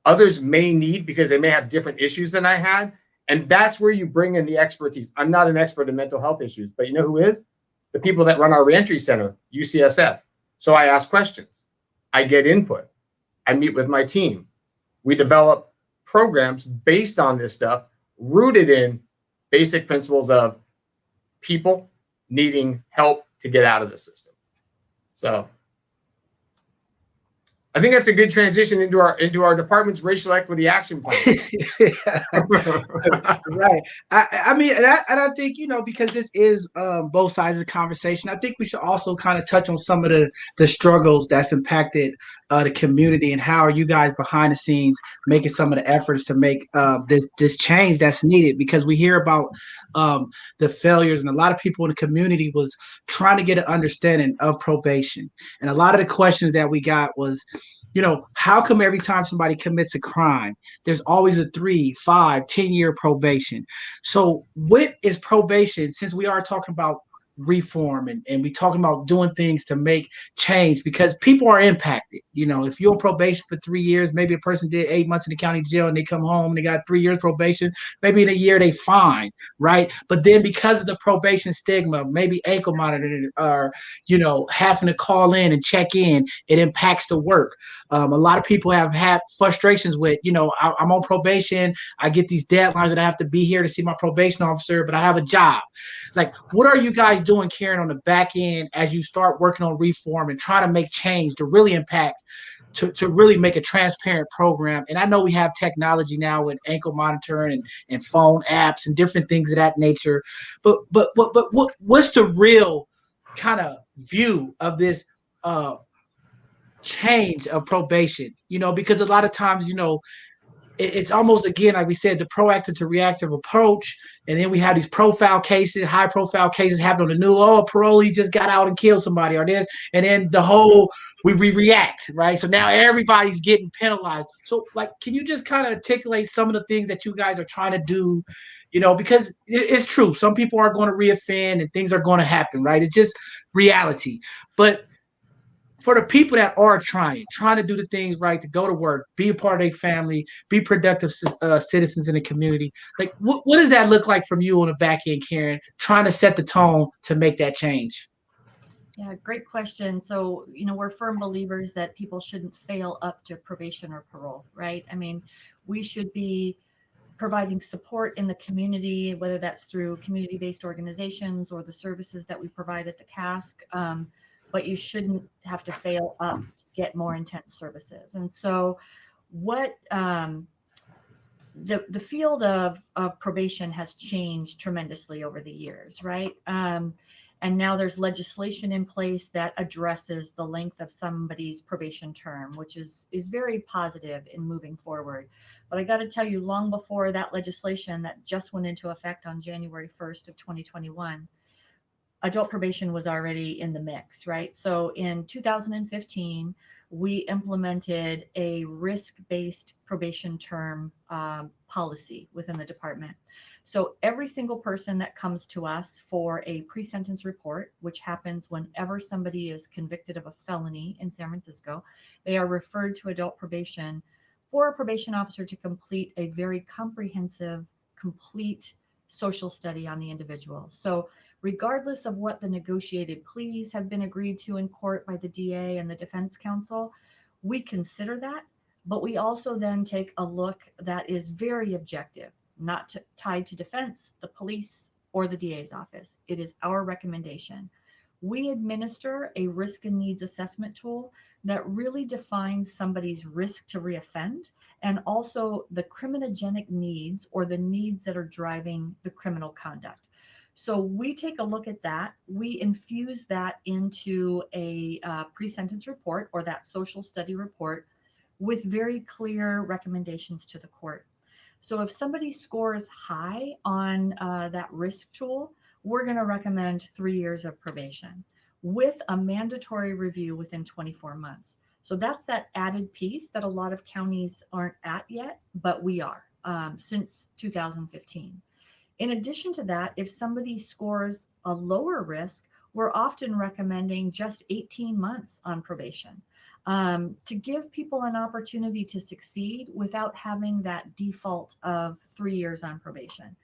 others may need because they may have different issues than I had. And that's where you bring in the expertise. I'm not an expert in mental health issues, but you know who is? The people that run our reentry center, UCSF. So I ask questions. I get input. I meet with my team. We develop programs based on this stuff, rooted in basic principles of people needing help to get out of the system. So I think that's a good transition into our department's racial equity action plan. Right. I mean, and I think, because this is both sides of the conversation, I think we should also kind of touch on some of the struggles that's impacted the community, and how are you guys behind the scenes making some of the efforts to make this change that's needed, because we hear about the failures, and a lot of people in the community was trying to get an understanding of probation. And a lot of the questions that we got was, how come every time somebody commits a crime, there's always a 3, 5, 10-year probation? So what is probation, since we are talking about reform and we talking about doing things to make change, because people are impacted. If you're on probation for 3 years, maybe a person did 8 months in the county jail and they come home and they got 3 years probation, maybe in a year they fine, right? But then because of the probation stigma, maybe ankle monitoring, or having to call in and check in, it impacts the work. A lot of people have had frustrations with, I'm on probation, I get these deadlines that I have to be here to see my probation officer, but I have a job. Like, what are you guys doing, Karen, on the back end as you start working on reform and trying to make change to really impact, to really make a transparent program? And I know we have technology now with ankle monitoring and phone apps and different things of that nature, but what's the real kind of view of this change of probation? Because a lot of times, it's almost, again, like we said, the proactive to reactive approach. And then we have these high profile cases happen on the news. Oh, a parolee just got out and killed somebody, or this. And then we react, right? So now everybody's getting penalized. So, can you just kind of articulate some of the things that you guys are trying to do? Because it's true. Some people are going to reoffend and things are going to happen, right? It's just reality. But for the people that are trying to do the things right, to go to work, be a part of their family, be productive citizens in the community, what does that look like from you on the back end, Karen, trying to set the tone to make that change? Yeah, great question. So, we're firm believers that people shouldn't fail up to probation or parole, right? I mean, we should be providing support in the community, whether that's through community-based organizations or the services that we provide at the CASC. But you shouldn't have to fail up to get more intense services. And so what the field of probation has changed tremendously over the years, right? And now there's legislation in place that addresses the length of somebody's probation term, which is very positive in moving forward. But I got to tell you, long before that legislation that just went into effect on January 1st of 2021, adult probation was already in the mix, right? So in 2015, we implemented a risk-based probation term policy within the department. So every single person that comes to us for a pre-sentence report, which happens whenever somebody is convicted of a felony in San Francisco, they are referred to adult probation for a probation officer to complete a very comprehensive, complete social study on the individual. So regardless of what the negotiated pleas have been agreed to in court by the DA and the defense counsel, we consider that, but we also then take a look that is very objective, not tied to defense, the police, or the DA's office. It is our recommendation. We administer a risk and needs assessment tool that really defines somebody's risk to reoffend, and also the criminogenic needs, or the needs that are driving the criminal conduct. So we take a look at that. We infuse that into a pre-sentence report, or that social study report, with very clear recommendations to the court. So if somebody scores high on that risk tool, we're going to recommend 3 years of probation with a mandatory review within 24 months. So that's that added piece that a lot of counties aren't at yet, but we are since 2015. In addition to that, if somebody scores a lower risk, we're often recommending just 18 months on probation to give people an opportunity to succeed without having that default of 3 years on probation.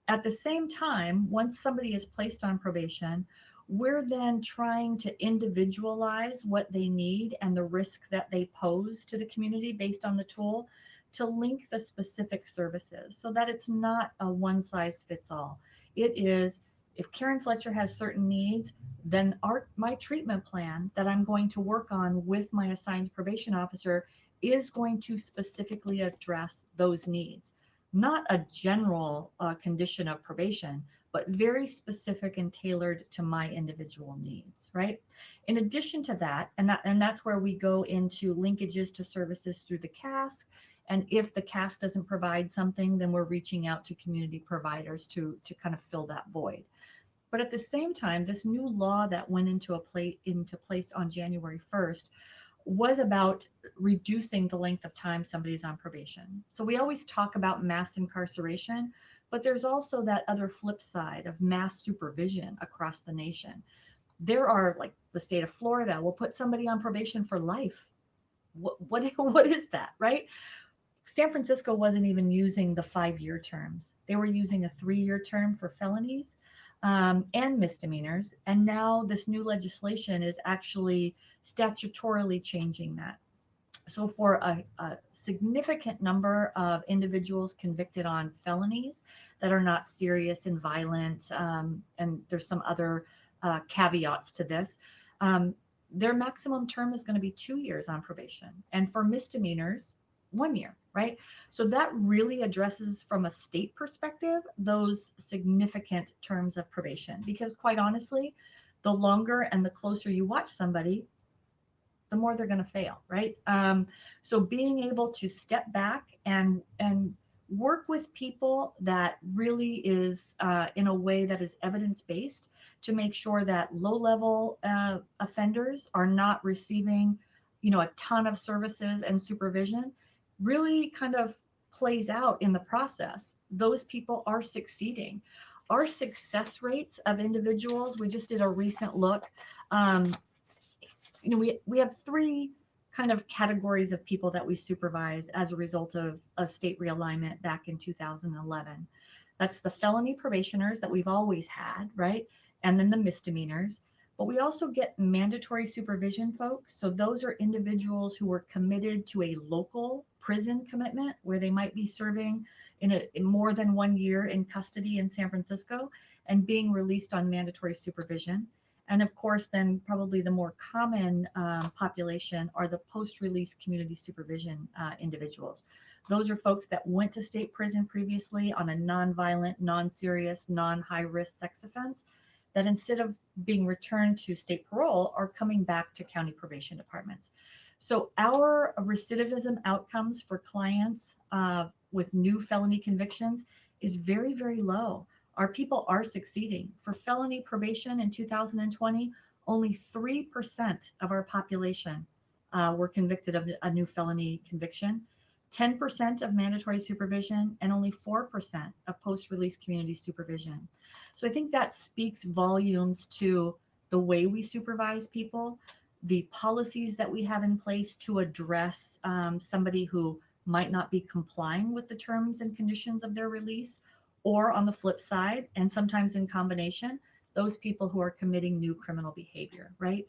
At the same time, once somebody is placed on probation, we're then trying to individualize what they need and the risk that they pose to the community based on the tool to link the specific services so that it's not a one size fits all. It is, if Karen Fletcher has certain needs, then my treatment plan that I'm going to work on with my assigned probation officer is going to specifically address those needs. Not a general condition of probation, but very specific and tailored to my individual needs, right? In addition to that, and that's where we go into linkages to services through the CASC. And if the CASC doesn't provide something, then we're reaching out to community providers to kind of fill that void. But at the same time, this new law that went into place on January 1st was about reducing the length of time somebody's on probation. So we always talk about mass incarceration, but there's also that other flip side of mass supervision across the nation. There are, like the state of Florida will put somebody on probation for life. What is that, right? San Francisco wasn't even using the 5-year terms. They were using a 3-year term for felonies and misdemeanors. And now this new legislation is actually statutorily changing that. So for a significant number of individuals convicted on felonies that are not serious and violent, and there's some other caveats to this, their maximum term is going to be 2 years on probation. And for misdemeanors, 1 year, right? So that really addresses, from a state perspective, those significant terms of probation. Because quite honestly, the longer and the closer you watch somebody, the more they're going to fail, right? So being able to step back and work with people that really is in a way that is evidence-based to make sure that low-level offenders are not receiving, a ton of services and supervision, really kind of plays out in the process. Those people are succeeding. Our success rates of individuals, we just did a recent look. We have 3 kind of categories of people that we supervise as a result of a state realignment back in 2011. That's the felony probationers that we've always had, right? And then the misdemeanors. But we also get mandatory supervision folks. So those are individuals who were committed to a local prison commitment where they might be serving in more than 1 year in custody in San Francisco and being released on mandatory supervision. And of course, then probably the more common population are the post-release community supervision individuals. Those are folks that went to state prison previously on a non-violent, non-serious, non-high-risk sex offense that instead of being returned to state parole are coming back to county probation departments. So our recidivism outcomes for clients with new felony convictions is very, very low. Our people are succeeding. For felony probation in 2020, only 3% of our population were convicted of a new felony conviction, 10% of mandatory supervision, and only 4% of post-release community supervision. So I think that speaks volumes to the way we supervise people, the policies that we have in place to address somebody who might not be complying with the terms and conditions of their release, or on the flip side, and sometimes in combination, those people who are committing new criminal behavior, right?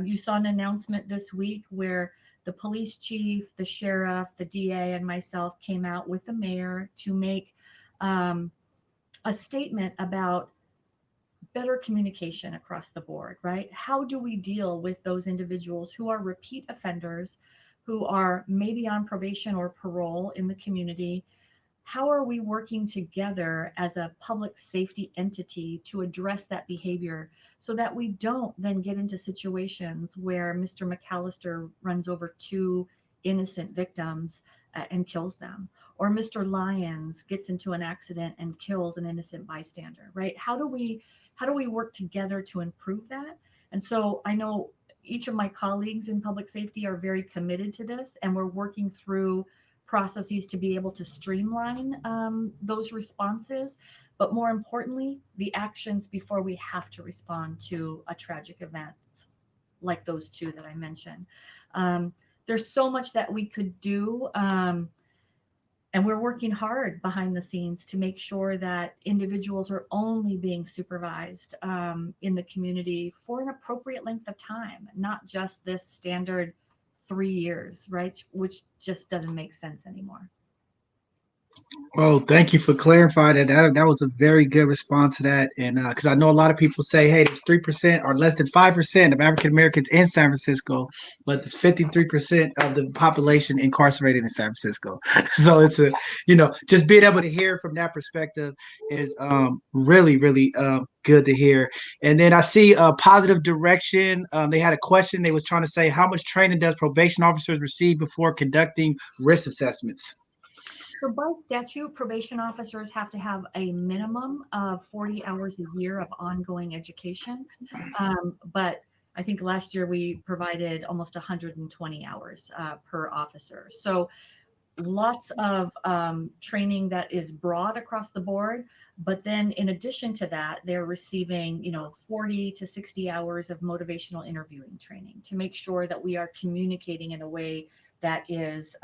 You saw an announcement this week where the police chief, the sheriff, the DA, and myself came out with the mayor to make a statement about better communication across the board, right? How do we deal with those individuals who are repeat offenders, who are maybe on probation or parole in the community? How are we working together as a public safety entity to address that behavior so that we don't then get into situations where Mr. McAllister runs over 2 innocent victims and kills them, or Mr. Lyons gets into an accident and kills an innocent bystander, right? How do we work together to improve that? And so I know each of my colleagues in public safety are very committed to this, and we're working through processes to be able to streamline those responses, but more importantly, the actions before we have to respond to a tragic event like those two that I mentioned. There's so much that we could do, and we're working hard behind the scenes to make sure that individuals are only being supervised in the community for an appropriate length of time, not just this standard 3 years, right? Which just doesn't make sense anymore. Oh, thank you for clarifying that. That was a very good response to that. And because I know a lot of people say, hey, there's 3% or less than 5% of African Americans in San Francisco, but there's 53% of the population incarcerated in San Francisco. So it's just being able to hear from that perspective is really, really good to hear. And then I see a positive direction. They had a question. They was trying to say, how much training does probation officers receive before conducting risk assessments? So by statute, probation officers have to have a minimum of 40 hours a year of ongoing education. But I think last year we provided almost 120 hours per officer. So lots of training that is broad across the board. But then in addition to that, they're receiving, 40 to 60 hours of motivational interviewing training to make sure that we are communicating in a way that is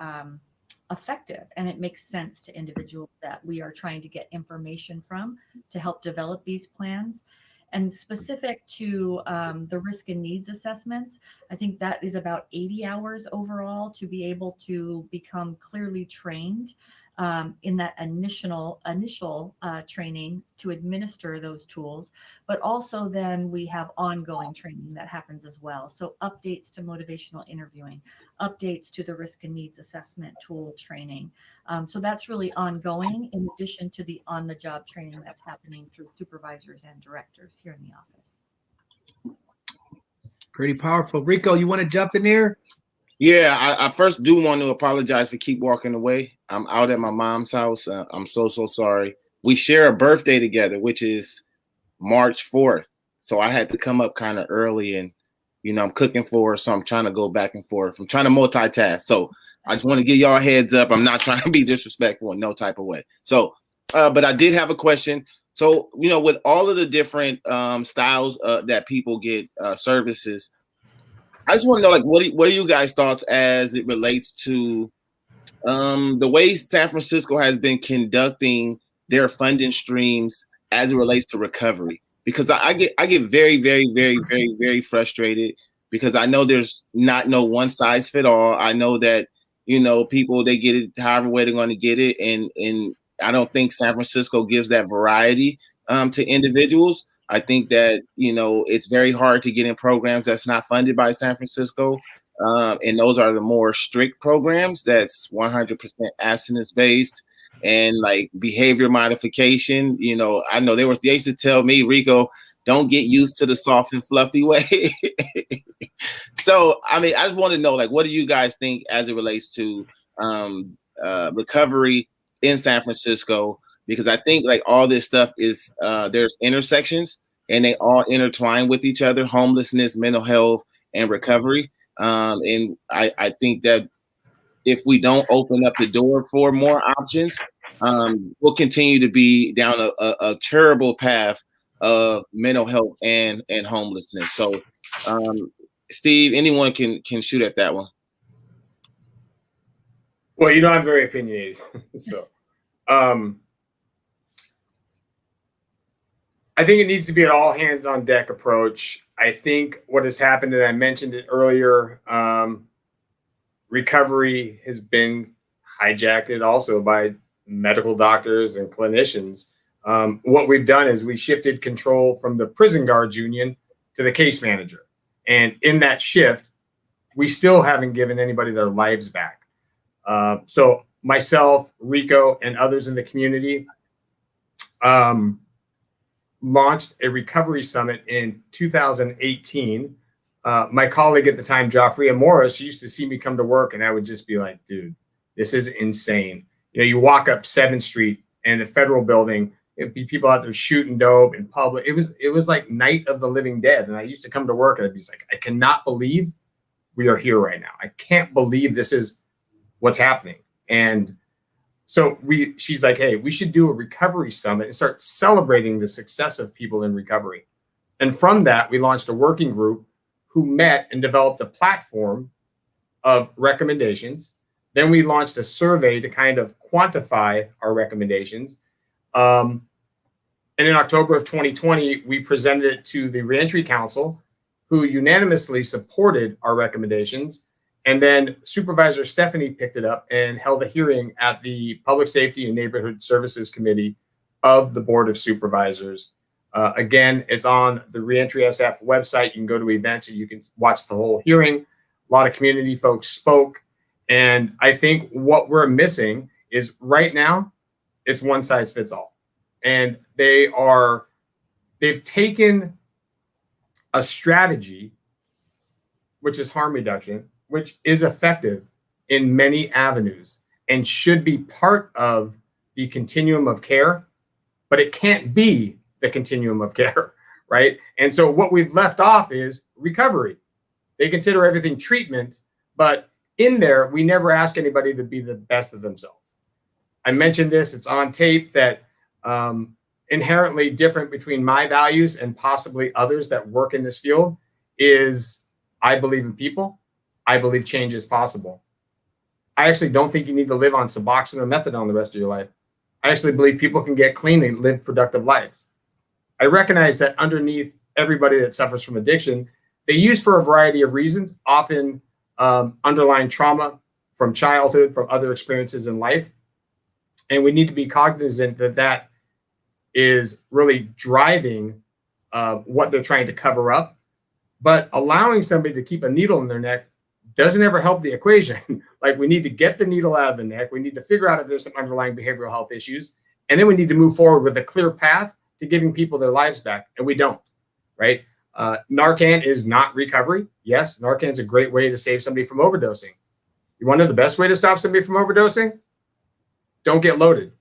effective and it makes sense to individuals that we are trying to get information from to help develop these plans. And specific to the risk and needs assessments, I think that is about 80 hours overall to be able to become clearly trained in that initial training to administer those tools. But also then we have ongoing training that happens as well. So updates to motivational interviewing, updates to the risk and needs assessment tool training. So that's really ongoing in addition to the on-the-job training that's happening through supervisors and directors here in the office. Pretty powerful. Rico, you want to jump in there? Yeah, I first do want to apologize for keep walking away. I'm out at my mom's house. I'm so sorry. We share a birthday together, which is March 4th. So I had to come up kind of early and, I'm cooking for her. So I'm trying to go back and forth. I'm trying to multitask. So I just want to give y'all a heads up. I'm not trying to be disrespectful in no type of way. So, but I did have a question. So, with all of the different styles that people get services, I just want to know, what are you guys' thoughts as it relates to the way San Francisco has been conducting their funding streams as it relates to recovery? Because I get very, very, very, very, very frustrated because I know there's no one size fit all. I know that, people, they get it however way they're going to get it. And I don't think San Francisco gives that variety to individuals. I think that, it's very hard to get in programs that's not funded by San Francisco. And those are the more strict programs that's 100% abstinence based and like behavior modification. I know they used to tell me, Rico, don't get used to the soft and fluffy way. So, I just want to know, what do you guys think as it relates to recovery in San Francisco? Because I think all this stuff is there's intersections and they all intertwine with each other: homelessness, mental health, and recovery. And I think that if we don't open up the door for more options, we'll continue to be down a terrible path of mental health and homelessness. So, Steve, anyone can shoot at that one. Well, I'm very opinionated. So, I think it needs to be an all hands on deck approach. I think what has happened, and I mentioned it earlier, recovery has been hijacked also by medical doctors and clinicians. What we've done is we shifted control from the prison guards union to the case manager. And in that shift, we still haven't given anybody their lives back. So myself, Rico, and others in the community launched a recovery summit in 2018. My colleague at the time, Joffrey Morris, used to see me come to work and I would just be like, dude, this is insane. You walk up 7th Street and the federal building It'd be people out there shooting dope in public. It was like Night of the Living Dead. And I used to come to work and I'd be like, I cannot believe we are here right now. I can't believe this is what's happening. And so she's like, hey, we should do a recovery summit and start celebrating the success of people in recovery. And from that, we launched a working group who met and developed a platform of recommendations. Then we launched a survey to kind of quantify our recommendations. And in October of 2020, we presented it to the Reentry Council, who unanimously supported our recommendations. And then Supervisor Stephanie picked it up and held a hearing at the Public Safety and Neighborhood Services Committee of the Board of Supervisors. Again, it's on the Reentry SF website. You can go to events and you can watch the whole hearing. A lot of community folks spoke. And I think what we're missing is right now, it's one size fits all. And they've taken a strategy, which is harm reduction, which is effective in many avenues and should be part of the continuum of care, but it can't be the continuum of care, right? And so what we've left off is recovery. They consider everything treatment, but in there, we never ask anybody to be the best of themselves. I mentioned this, it's on tape, that inherently different between my values and possibly others that work in this field is I believe in people. I believe change is possible. I actually don't think you need to live on Suboxone or methadone the rest of your life. I actually believe people can get clean and live productive lives. I recognize that underneath everybody that suffers from addiction, they use for a variety of reasons, often underlying trauma from childhood, from other experiences in life. And we need to be cognizant that that is really driving what they're trying to cover up. But allowing somebody to keep a needle in their neck doesn't ever help the equation. Like, we need to get the needle out of the neck. We need to figure out if there's some underlying behavioral health issues. And then we need to move forward with a clear path to giving people their lives back. And we don't, right? Narcan is not recovery. Yes, Narcan is a great way to save somebody from overdosing. You want to know the best way to stop somebody from overdosing? Don't get loaded.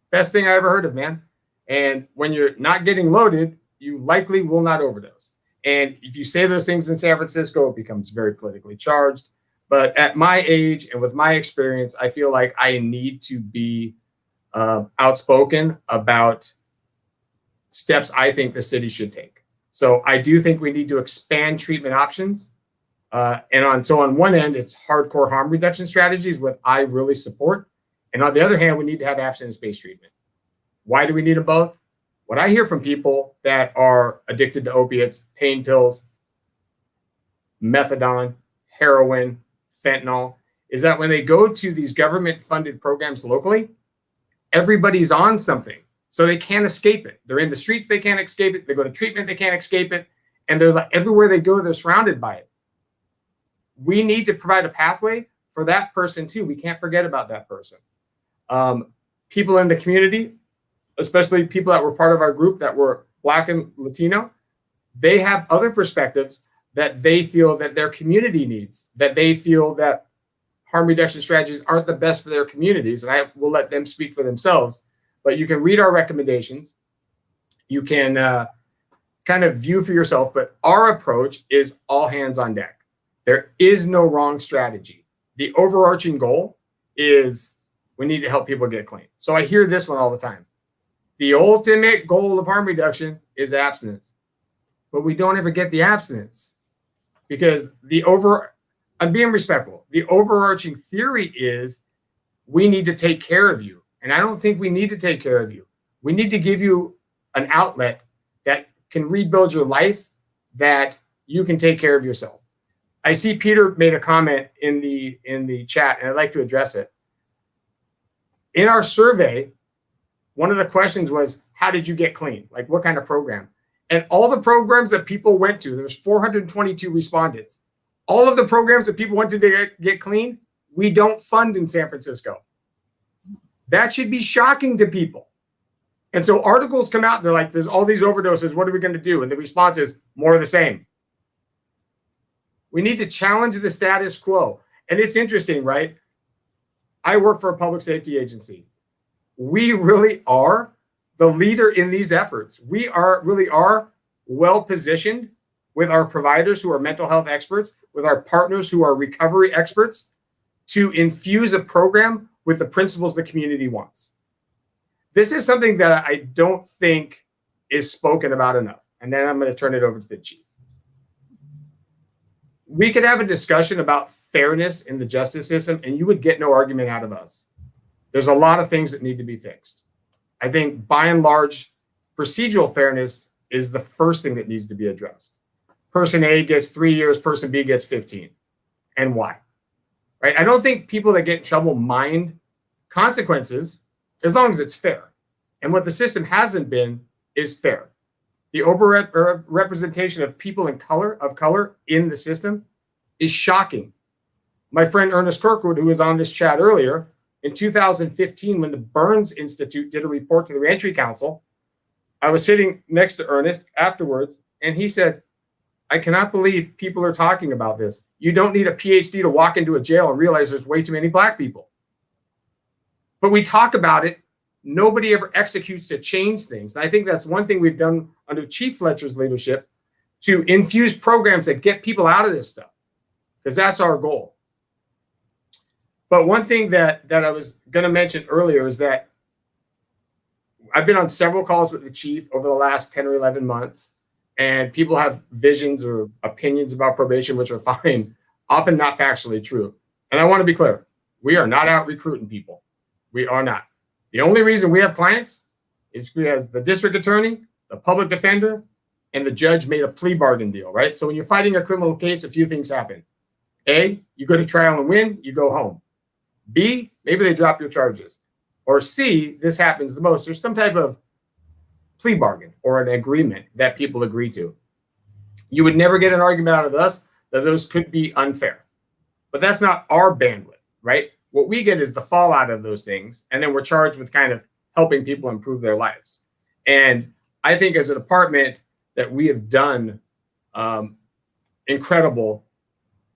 Best thing I ever heard of, man. And when you're not getting loaded, you likely will not overdose. And if you say those things in San Francisco, it becomes very politically charged. But at my age and with my experience, I feel like I need to be outspoken about steps I think the city should take. So I do think we need to expand treatment options. So on one end, it's hardcore harm reduction strategies, what I really support. And on the other hand, we need to have abstinence-based treatment. Why do we need them both? What I hear from people that are addicted to opiates, pain pills, methadone, heroin, fentanyl, is that when they go to these government-funded programs locally, everybody's on something. So they can't escape it. They're in the streets, they can't escape it. They go to treatment, they can't escape it. And they're like, everywhere they go, they're surrounded by it. We need to provide a pathway for that person too. We can't forget about that person. People in the community, especially people that were part of our group that were Black and Latino, they have other perspectives that they feel that their community needs, that they feel that harm reduction strategies aren't the best for their communities. And I will let them speak for themselves. But you can read our recommendations. You can kind of view for yourself. But our approach is all hands on deck. There is no wrong strategy. The overarching goal is we need to help people get clean. So I hear this one all the time. The ultimate goal of harm reduction is abstinence. But we don't ever get the abstinence because I'm being respectful. The overarching theory is we need to take care of you. And I don't think we need to take care of you. We need to give you an outlet that can rebuild your life, that you can take care of yourself. I see Peter made a comment in the chat, and I'd like to address it. In our survey, one of the questions was, how did you get clean? Like, what kind of program? And all the programs that people went to, there's 422 respondents. All of the programs that people went to get clean, we don't fund in San Francisco. That should be shocking to people. And so articles come out, they're like, there's all these overdoses, what are we going to do? And the response is more of the same. We need to challenge the status quo. And it's interesting, right? I work for a public safety agency. We really are the leader in these efforts. We really are well positioned with our providers who are mental health experts, with our partners who are recovery experts, to infuse a program with the principles the community wants. This is something that I don't think is spoken about enough. And then I'm going to turn it over to the chief. We could have a discussion about fairness in the justice system, and you would get no argument out of us. There's a lot of things that need to be fixed. I think by and large, procedural fairness is the first thing that needs to be addressed. Person A gets 3 years, person B gets 15. And why? Right? I don't think people that get in trouble mind consequences as long as it's fair. And what the system hasn't been is fair. The overrepresentation of people of color in the system is shocking. My friend Ernest Kirkwood, who was on this chat earlier, in 2015, when the Burns Institute did a report to the Reentry Council, I was sitting next to Ernest afterwards, and he said, I cannot believe people are talking about this. You don't need a PhD to walk into a jail and realize there's way too many Black people. But we talk about it. Nobody ever executes to change things. And I think that's one thing we've done under Chief Fletcher's leadership, to infuse programs that get people out of this stuff, because that's our goal. But one thing that I was going to mention earlier is that I've been on several calls with the chief over the last 10 or 11 months, and people have visions or opinions about probation, which are fine, often not factually true. And I want to be clear. We are not out recruiting people. We are not. The only reason we have clients is because the district attorney, the public defender, and the judge made a plea bargain deal, right? So when you're fighting a criminal case, a few things happen. A, you go to trial and win, you go home. B, maybe they drop your charges. Or C, this happens the most. There's some type of plea bargain or an agreement that people agree to. You would never get an argument out of us that those could be unfair. But that's not our bandwidth, right? What we get is the fallout of those things, and then we're charged with kind of helping people improve their lives. And I think as a department that we have done incredible,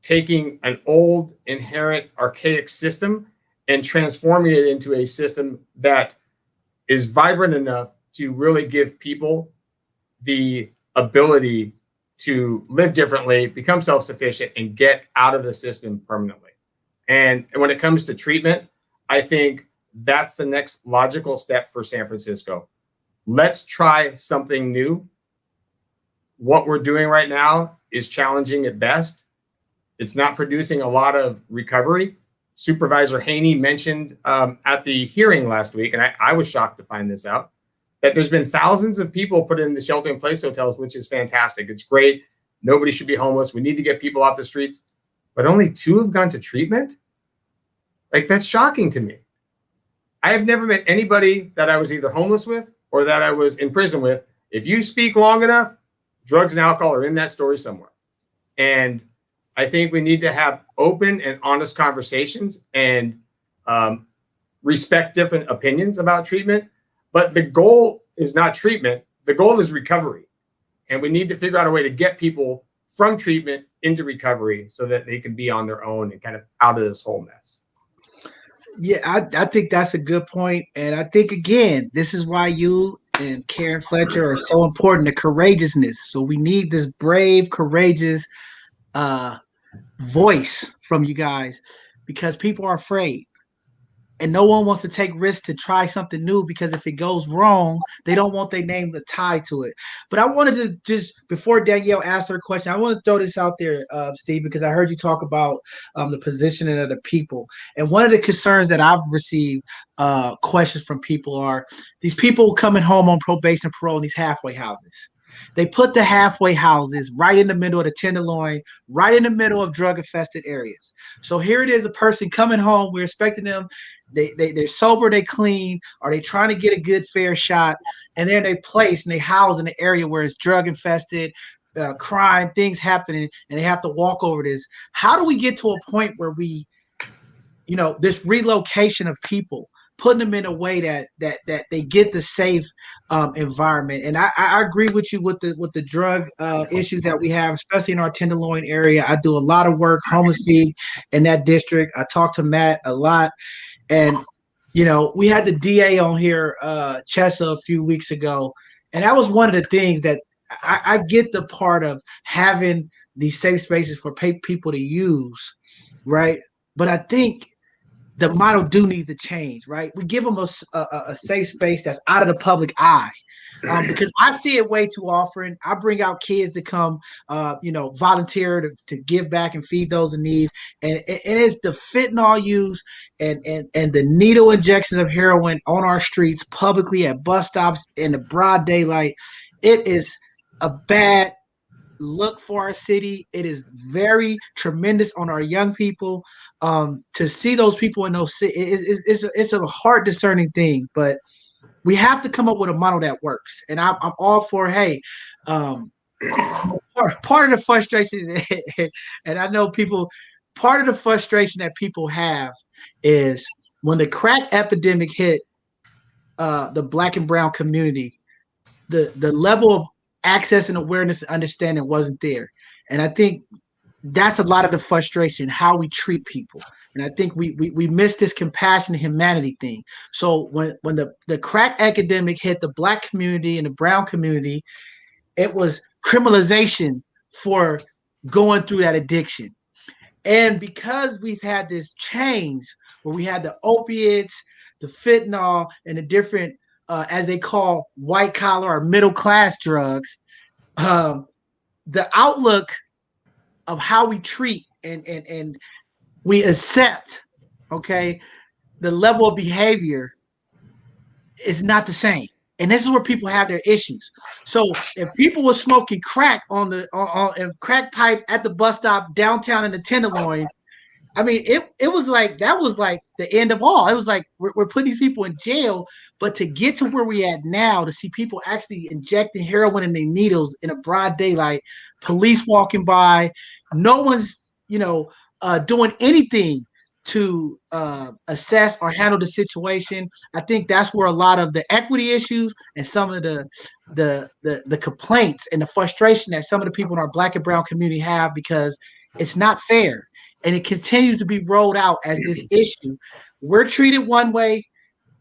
taking an old, inherent, archaic system and transforming it into a system that is vibrant enough to really give people the ability to live differently, become self-sufficient, and get out of the system permanently. And when it comes to treatment, I think that's the next logical step for San Francisco. Let's try something new. What we're doing right now is challenging at best. It's not producing a lot of recovery. Supervisor Haney mentioned at the hearing last week, and I was shocked to find this out, that there's been thousands of people put in the shelter-in-place hotels, which is fantastic. It's great. Nobody should be homeless. We need to get people off the streets. But only 2 have gone to treatment? Like, that's shocking to me. I have never met anybody that I was either homeless with or that I was in prison with. If you speak long enough, drugs and alcohol are in that story somewhere. And I think we need to have open and honest conversations and respect different opinions about treatment. But the goal is not treatment. The goal is recovery. And we need to figure out a way to get people from treatment into recovery so that they can be on their own and kind of out of this whole mess. Yeah, I think that's a good point. And I think, again, this is why you and Karen Fletcher are so important, the courageousness. So we need this brave, courageous voice from you guys, because people are afraid. And no one wants to take risks to try something new, because if it goes wrong, they don't want their name to tie to it. But I wanted to just, before Danielle asked her question, I want to throw this out there, Steve, because I heard you talk about the positioning of the people. And one of the concerns that I've received questions from people are these people coming home on probation and parole in these halfway houses. They put the halfway houses right in the middle of the Tenderloin, right in the middle of drug-infested areas. So here it is, a person coming home. We're expecting them. They're sober, they clean, or they trying to get a good, fair shot, and then they place and they house in an area where it's drug-infested, crime, things happening, and they have to walk over this. How do we get to a point where we, this relocation of people, putting them in a way that they get the safe environment? And I agree with you with the drug issues that we have, especially in our Tenderloin area. I do a lot of work, homeless feed in that district. I talk to Matt a lot, and You know, we had the DA on here, Chessa, a few weeks ago, and that was one of the things that I get the part of having these safe spaces for people to use, right? But I think the model do need to change, right? We give them a safe space that's out of the public eye. Because I see it way too often. I bring out kids to come, volunteer to give back and feed those in need. And it's the fentanyl use and the needle injections of heroin on our streets, publicly at bus stops in the broad daylight. It is a bad look for our city. It is very tremendous on our young people. To see those people in those cities, it's a hard discerning thing, but we have to come up with a model that works. And I'm all for, hey, part of the frustration, and I know people, part of the frustration that people have is when the crack epidemic hit the Black and brown community, the level of access and awareness and understanding wasn't there. And I think that's a lot of the frustration, how we treat people. And I think we miss this compassion and humanity thing. So when the crack epidemic hit the Black community and the brown community, it was criminalization for going through that addiction. And because we've had this change where we had the opiates, the fentanyl, and the different, as they call white collar or middle class drugs, the outlook of how we treat and we accept, okay, the level of behavior is not the same. And this is where people have their issues. So if people were smoking crack on crack pipes at the bus stop downtown in the Tenderloin, I mean, it was like that was like the end of all. It was like we're putting these people in jail, but to get to where we at now, to see people actually injecting heroin in their needles in a broad daylight, police walking by, no one's doing anything to assess or handle the situation. I think that's where a lot of the equity issues and some of the complaints and the frustration that some of the people in our Black and brown community have, because it's not fair. And it continues to be rolled out as this issue. We're treated one way,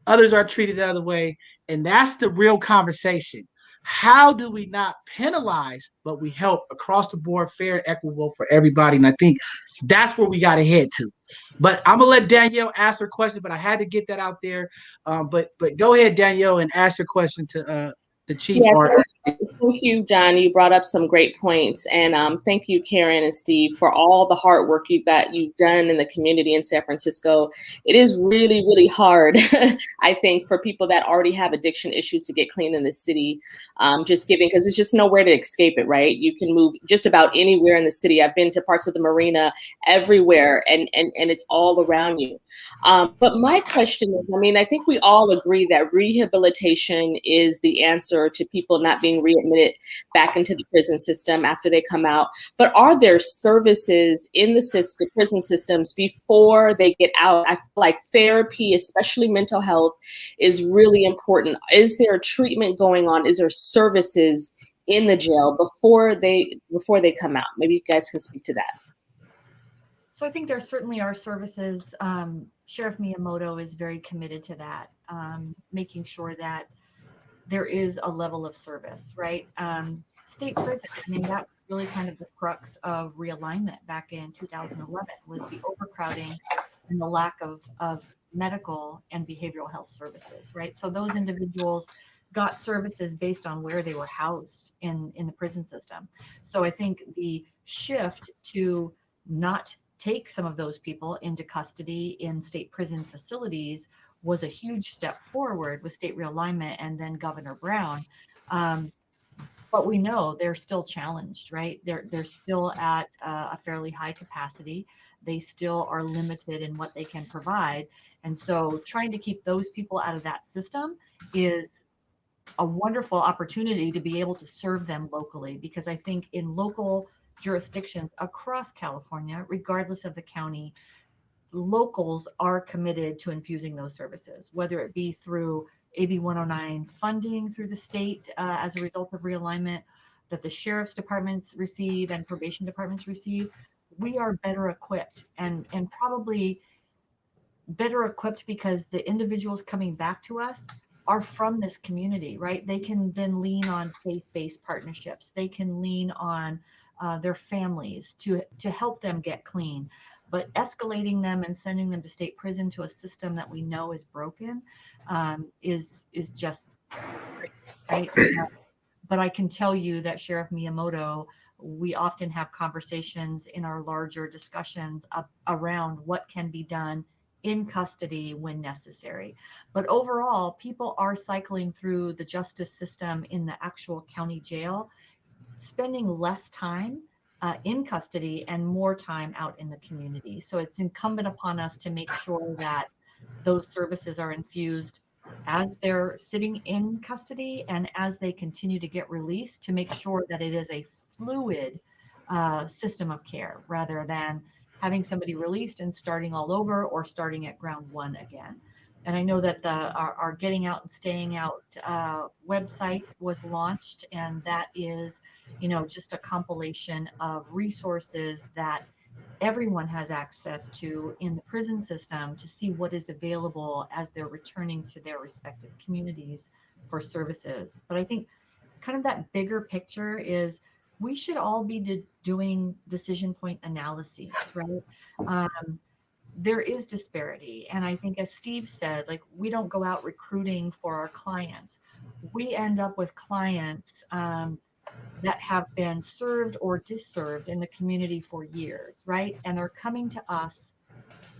others are treated the other way. And that's the real conversation. How do we not penalize, but we help across the board, fair and equitable for everybody? And I think that's where we got to head to. But I'm gonna let Danielle ask her question, but I had to get that out there. But go ahead, Danielle, and ask your question to the chief. Yeah, thank you, John. You brought up some great points, and thank you, Karen and Steve, for all the hard work you've done in the community in San Francisco. It is really, really hard, I think, for people that already have addiction issues to get clean in the city. Just giving, because there's just nowhere to escape it, right? You can move just about anywhere in the city. I've been to parts of the marina, everywhere, and it's all around you. But my question is, I mean, I think we all agree that rehabilitation is the answer to people not being readmitted back into the prison system after they come out. But are there services in the prison systems before they get out? I feel like therapy, especially mental health, is really important. Is there treatment going on? Is there services in the jail before they come out? Maybe you guys can speak to that. So I think there certainly are services. Sheriff Miyamoto is very committed to that, making sure that there is a level of service, right? State prison, I mean, that was really kind of the crux of realignment back in 2011, was the overcrowding and the lack of medical and behavioral health services, right? So those individuals got services based on where they were housed in the prison system. So I think the shift to not take some of those people into custody in state prison facilities was a huge step forward with state realignment and then Governor Brown. But we know they're still challenged, right? They're still at a fairly high capacity. They still are limited in what they can provide. And so trying to keep those people out of that system is a wonderful opportunity to be able to serve them locally, because I think in local jurisdictions across California, regardless of the county, locals are committed to infusing those services, whether it be through AB 109 funding through the state as a result of realignment that the sheriff's departments receive and probation departments receive. We are better equipped and probably better equipped because the individuals coming back to us are from this community, right? They can then lean on faith-based partnerships. They can lean on their families to help them get clean. But escalating them and sending them to state prison to a system that we know is broken is just right. But I can tell you that Sheriff Miyamoto, we often have conversations in our larger discussions around what can be done in custody when necessary. But overall, people are cycling through the justice system in the actual county jail, spending less time in custody and more time out in the community. So it's incumbent upon us to make sure that those services are infused as they're sitting in custody and as they continue to get released, to make sure that it is a fluid system of care rather than having somebody released and starting all over or starting at ground one again. And I know that our Getting Out and Staying Out website was launched, and that is, just a compilation of resources that everyone has access to in the prison system to see what is available as they're returning to their respective communities for services. But I think kind of that bigger picture is we should all be doing decision point analyses, right? There is disparity. And I think, as Steve said, like, we don't go out recruiting for our clients. We end up with clients that have been served or disserved in the community for years, right? And they're coming to us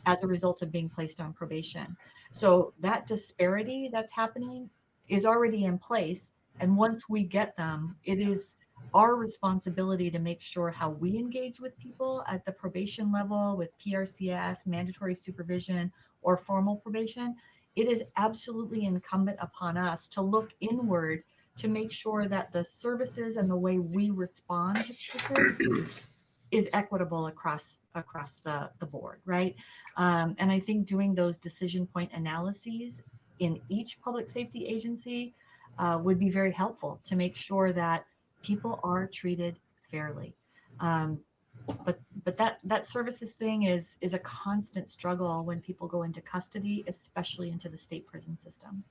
as a result of being placed on probation. So that disparity that's happening is already in place. And once we get them, it is our responsibility to make sure how we engage with people at the probation level with PRCS, mandatory supervision, or formal probation. It is absolutely incumbent upon us to look inward to make sure that the services and the way we respond to cases is equitable across the board, right? And I think doing those decision point analyses in each public safety agency would be very helpful to make sure that people are treated fairly. But that services thing is a constant struggle when people go into custody, especially into the state prison system.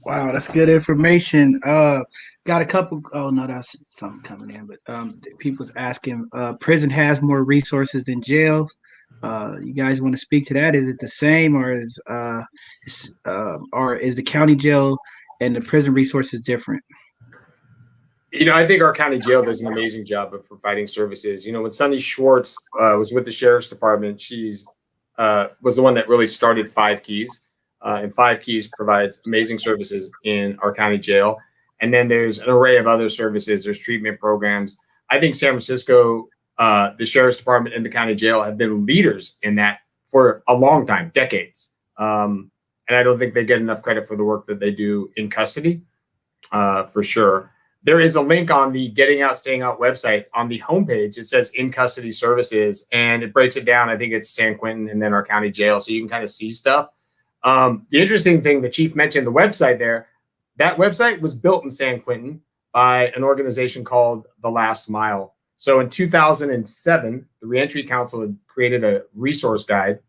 Wow, that's good information. Got a couple. Oh no, that's something coming in. But people's asking. Prison has more resources than jail. You guys want to speak to that? Is it the same, or is the county jail and the prison resources different? I think our county jail does an amazing job of providing services. When Sunny Schwartz was with the sheriff's department, she's was the one that really started 5 Keys. And 5 Keys provides amazing services in our county jail. And then there's an array of other services. There's treatment programs. I think San Francisco, the sheriff's department and the county jail have been leaders in that for a long time, decades. And I don't think they get enough credit for the work that they do in custody, for sure. There is a link on the Getting Out, Staying Out website. On the homepage, it says in custody services, and it breaks it down. I think it's San Quentin and then our county jail. So you can kind of see stuff. The interesting thing, the chief mentioned the website there. That website was built in San Quentin by an organization called The Last Mile. So in 2007, the Reentry Council had created a resource guide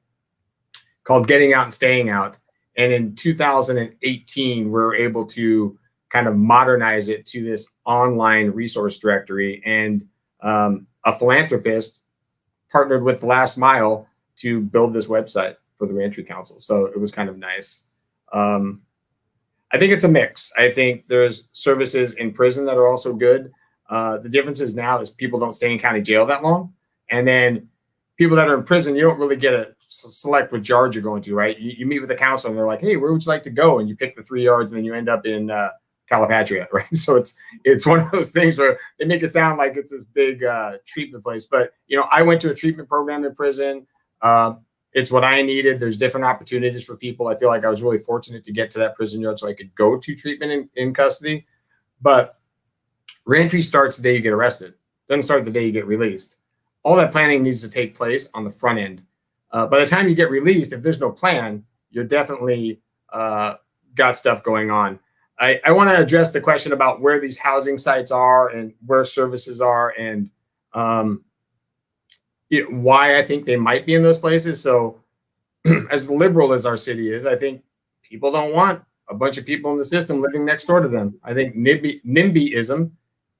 called Getting Out and Staying Out. And in 2018, we were able to kind of modernize it to this online resource directory. And a philanthropist partnered with The Last Mile to build this website for the Reentry Council. So it was kind of nice. I think it's a mix. I think there's services in prison that are also good. The difference is now is people don't stay in county jail that long. And then people that are in prison, you don't really get to select which yard you're going to, right? You meet with a counselor and they're like, hey, where would you like to go? And you pick the 3 yards and then you end up in Calipatria, right? So it's one of those things where they make it sound like it's this big treatment place. But, I went to a treatment program in prison. It's what I needed. There's different opportunities for people. I feel like I was really fortunate to get to that prison yard so I could go to treatment in custody. But reentry starts the day you get arrested. Doesn't start the day you get released. All that planning needs to take place on the front end. By the time you get released, if there's no plan, you're definitely got stuff going on. I want to address the question about where these housing sites are and where services are. And, why I think they might be in those places. So as liberal as our city is, I think people don't want a bunch of people in the system living next door to them. I think NIMBYism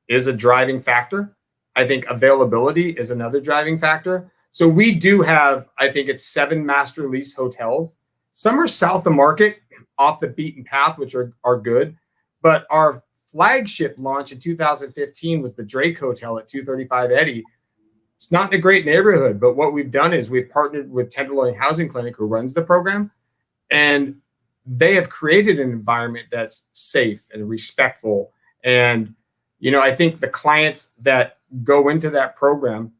is a driving factor. I think availability is another driving factor. So we do have, I think it's 7 master lease hotels. Some are south of Market, off the beaten path, which are good. But our flagship launch in 2015 was the Drake Hotel at 235 Eddy. It's not in a great neighborhood, but what we've done is we've partnered with Tenderloin Housing Clinic, who runs the program, and they have created an environment that's safe and respectful. And, I think the clients that go into that program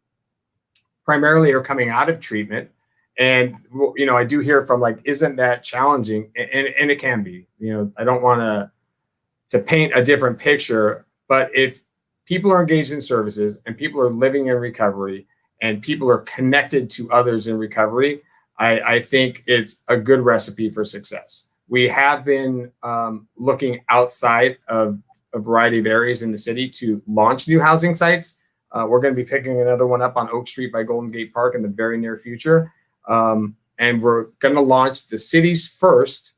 primarily are coming out of treatment. And, I do hear from isn't that challenging? And it can be. I don't want to paint a different picture, but if people are engaged in services and people are living in recovery and people are connected to others in recovery, I think it's a good recipe for success. We have been looking outside of a variety of areas in the city to launch new housing sites. We're going to be picking another one up on Oak Street by Golden Gate Park in the very near future. And we're going to launch the city's first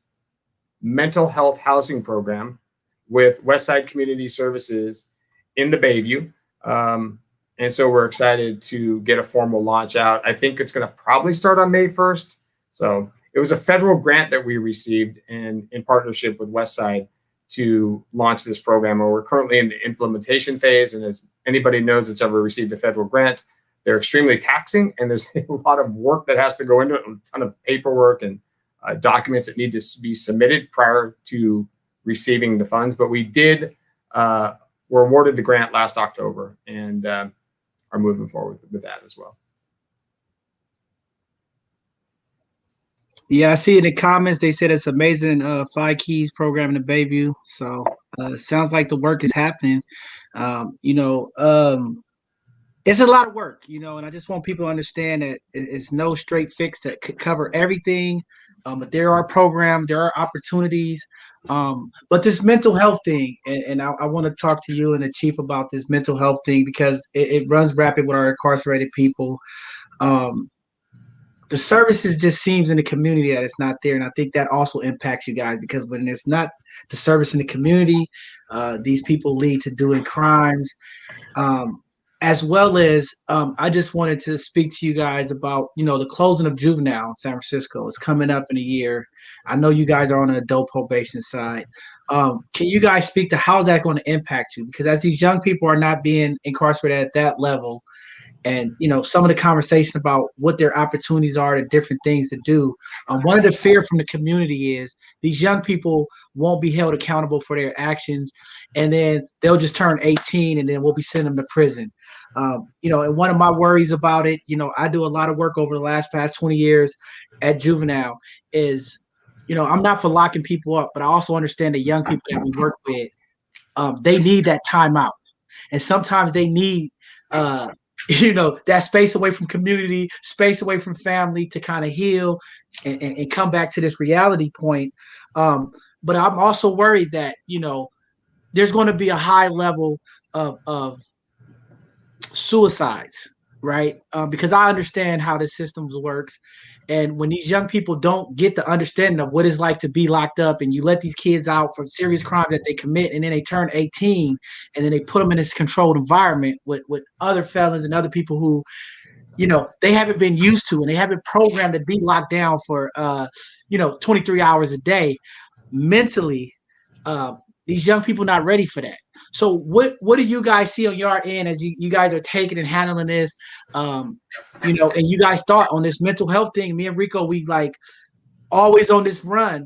mental health housing program with Westside Community Services in the Bayview. And so we're excited to get a formal launch out. I think it's going to probably start on May 1st. So it was a federal grant that we received in partnership with Westside to launch this program. And we're currently in the implementation phase. And as anybody knows that's ever received a federal grant, they're extremely taxing. And there's a lot of work that has to go into it, a ton of paperwork and documents that need to be submitted prior to receiving the funds. But we did, were awarded the grant last October and are moving forward with that as well. Yeah, I see in the comments they said it's amazing 5 Keys program in the Bayview. So sounds like the work is happening. It's a lot of work, and I just want people to understand that it's no straight fix that could cover everything. But there are programs, there are opportunities. But this mental health thing, and I want to talk to you and the chief about this mental health thing because it runs rapid with our incarcerated people. The services just seems in the community that it's not there. And I think that also impacts you guys because when there's not the service in the community, these people lead to doing crimes. As well as I just wanted to speak to you guys about, the closing of juvenile in San Francisco. It's coming up in a year. I know you guys are on the adult probation side. Can you guys speak to how is that going to impact you? Because as these young people are not being incarcerated at that level, and some of the conversation about what their opportunities are, the different things to do. One of the fear from the community is these young people won't be held accountable for their actions, and then they'll just turn 18, and then we'll be sending them to prison. And one of my worries about it, I do a lot of work over the past 20 years at juvenile. Is I'm not for locking people up, but I also understand the young people that we work with. They need that time out, and sometimes they need that space away from community, space away from family to kind of heal and come back to this reality point. But I'm also worried that, there's going to be a high level of suicides, right? Because I understand how the systems works. And when these young people don't get the understanding of what it's like to be locked up and you let these kids out for serious crimes that they commit and then they turn 18 and then they put them in this controlled environment with other felons and other people who, they haven't been used to and they haven't programmed to be locked down for, 23 hours a day mentally. These young people not ready for that. So what do you guys see on your end as you guys are taking and handling this? And you guys thought on this mental health thing, me and Rico, we always on this run,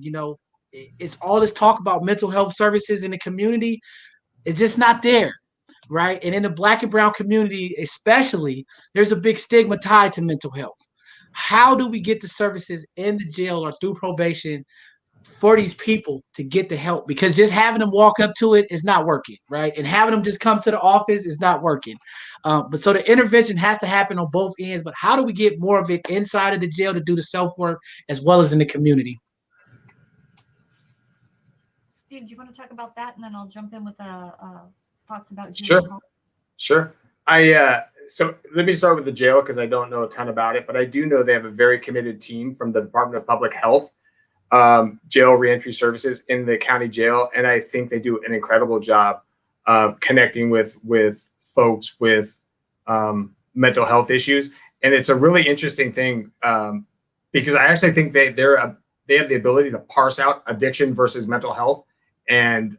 it's all this talk about mental health services in the community. It's just not there. Right. And in the Black and brown community, especially, there's a big stigma tied to mental health. How do we get the services in the jail or through probation for these people to get the help? Because just having them walk up to it is not working, right? And having them just come to the office is not working. But so the intervention has to happen on both ends. But how do we get more of it inside of the jail to do the self-work as well as in the community? Steve, do you want to talk about that? And then I'll jump in with thoughts about Sure. I So let me start with the jail because I don't know a ton about it, but I do know they have a very committed team from the Department of Public Health, jail reentry services in the county jail, and I think they do an incredible job connecting with folks with mental health issues. And it's a really interesting thing because I actually think they have the ability to parse out addiction versus mental health, and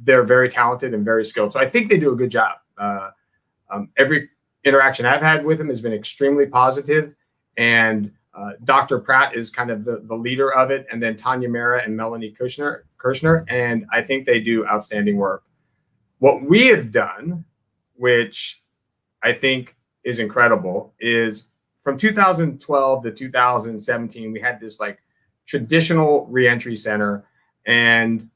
they're very talented and very skilled. So I think they do a good job. Every interaction I've had with them has been extremely positive, and Dr. Pratt is kind of the leader of it, and then Tanya Mera and Melanie Kirshner, and I think they do outstanding work. What we have done, which I think is incredible, is from 2012 to 2017, we had this like traditional reentry center and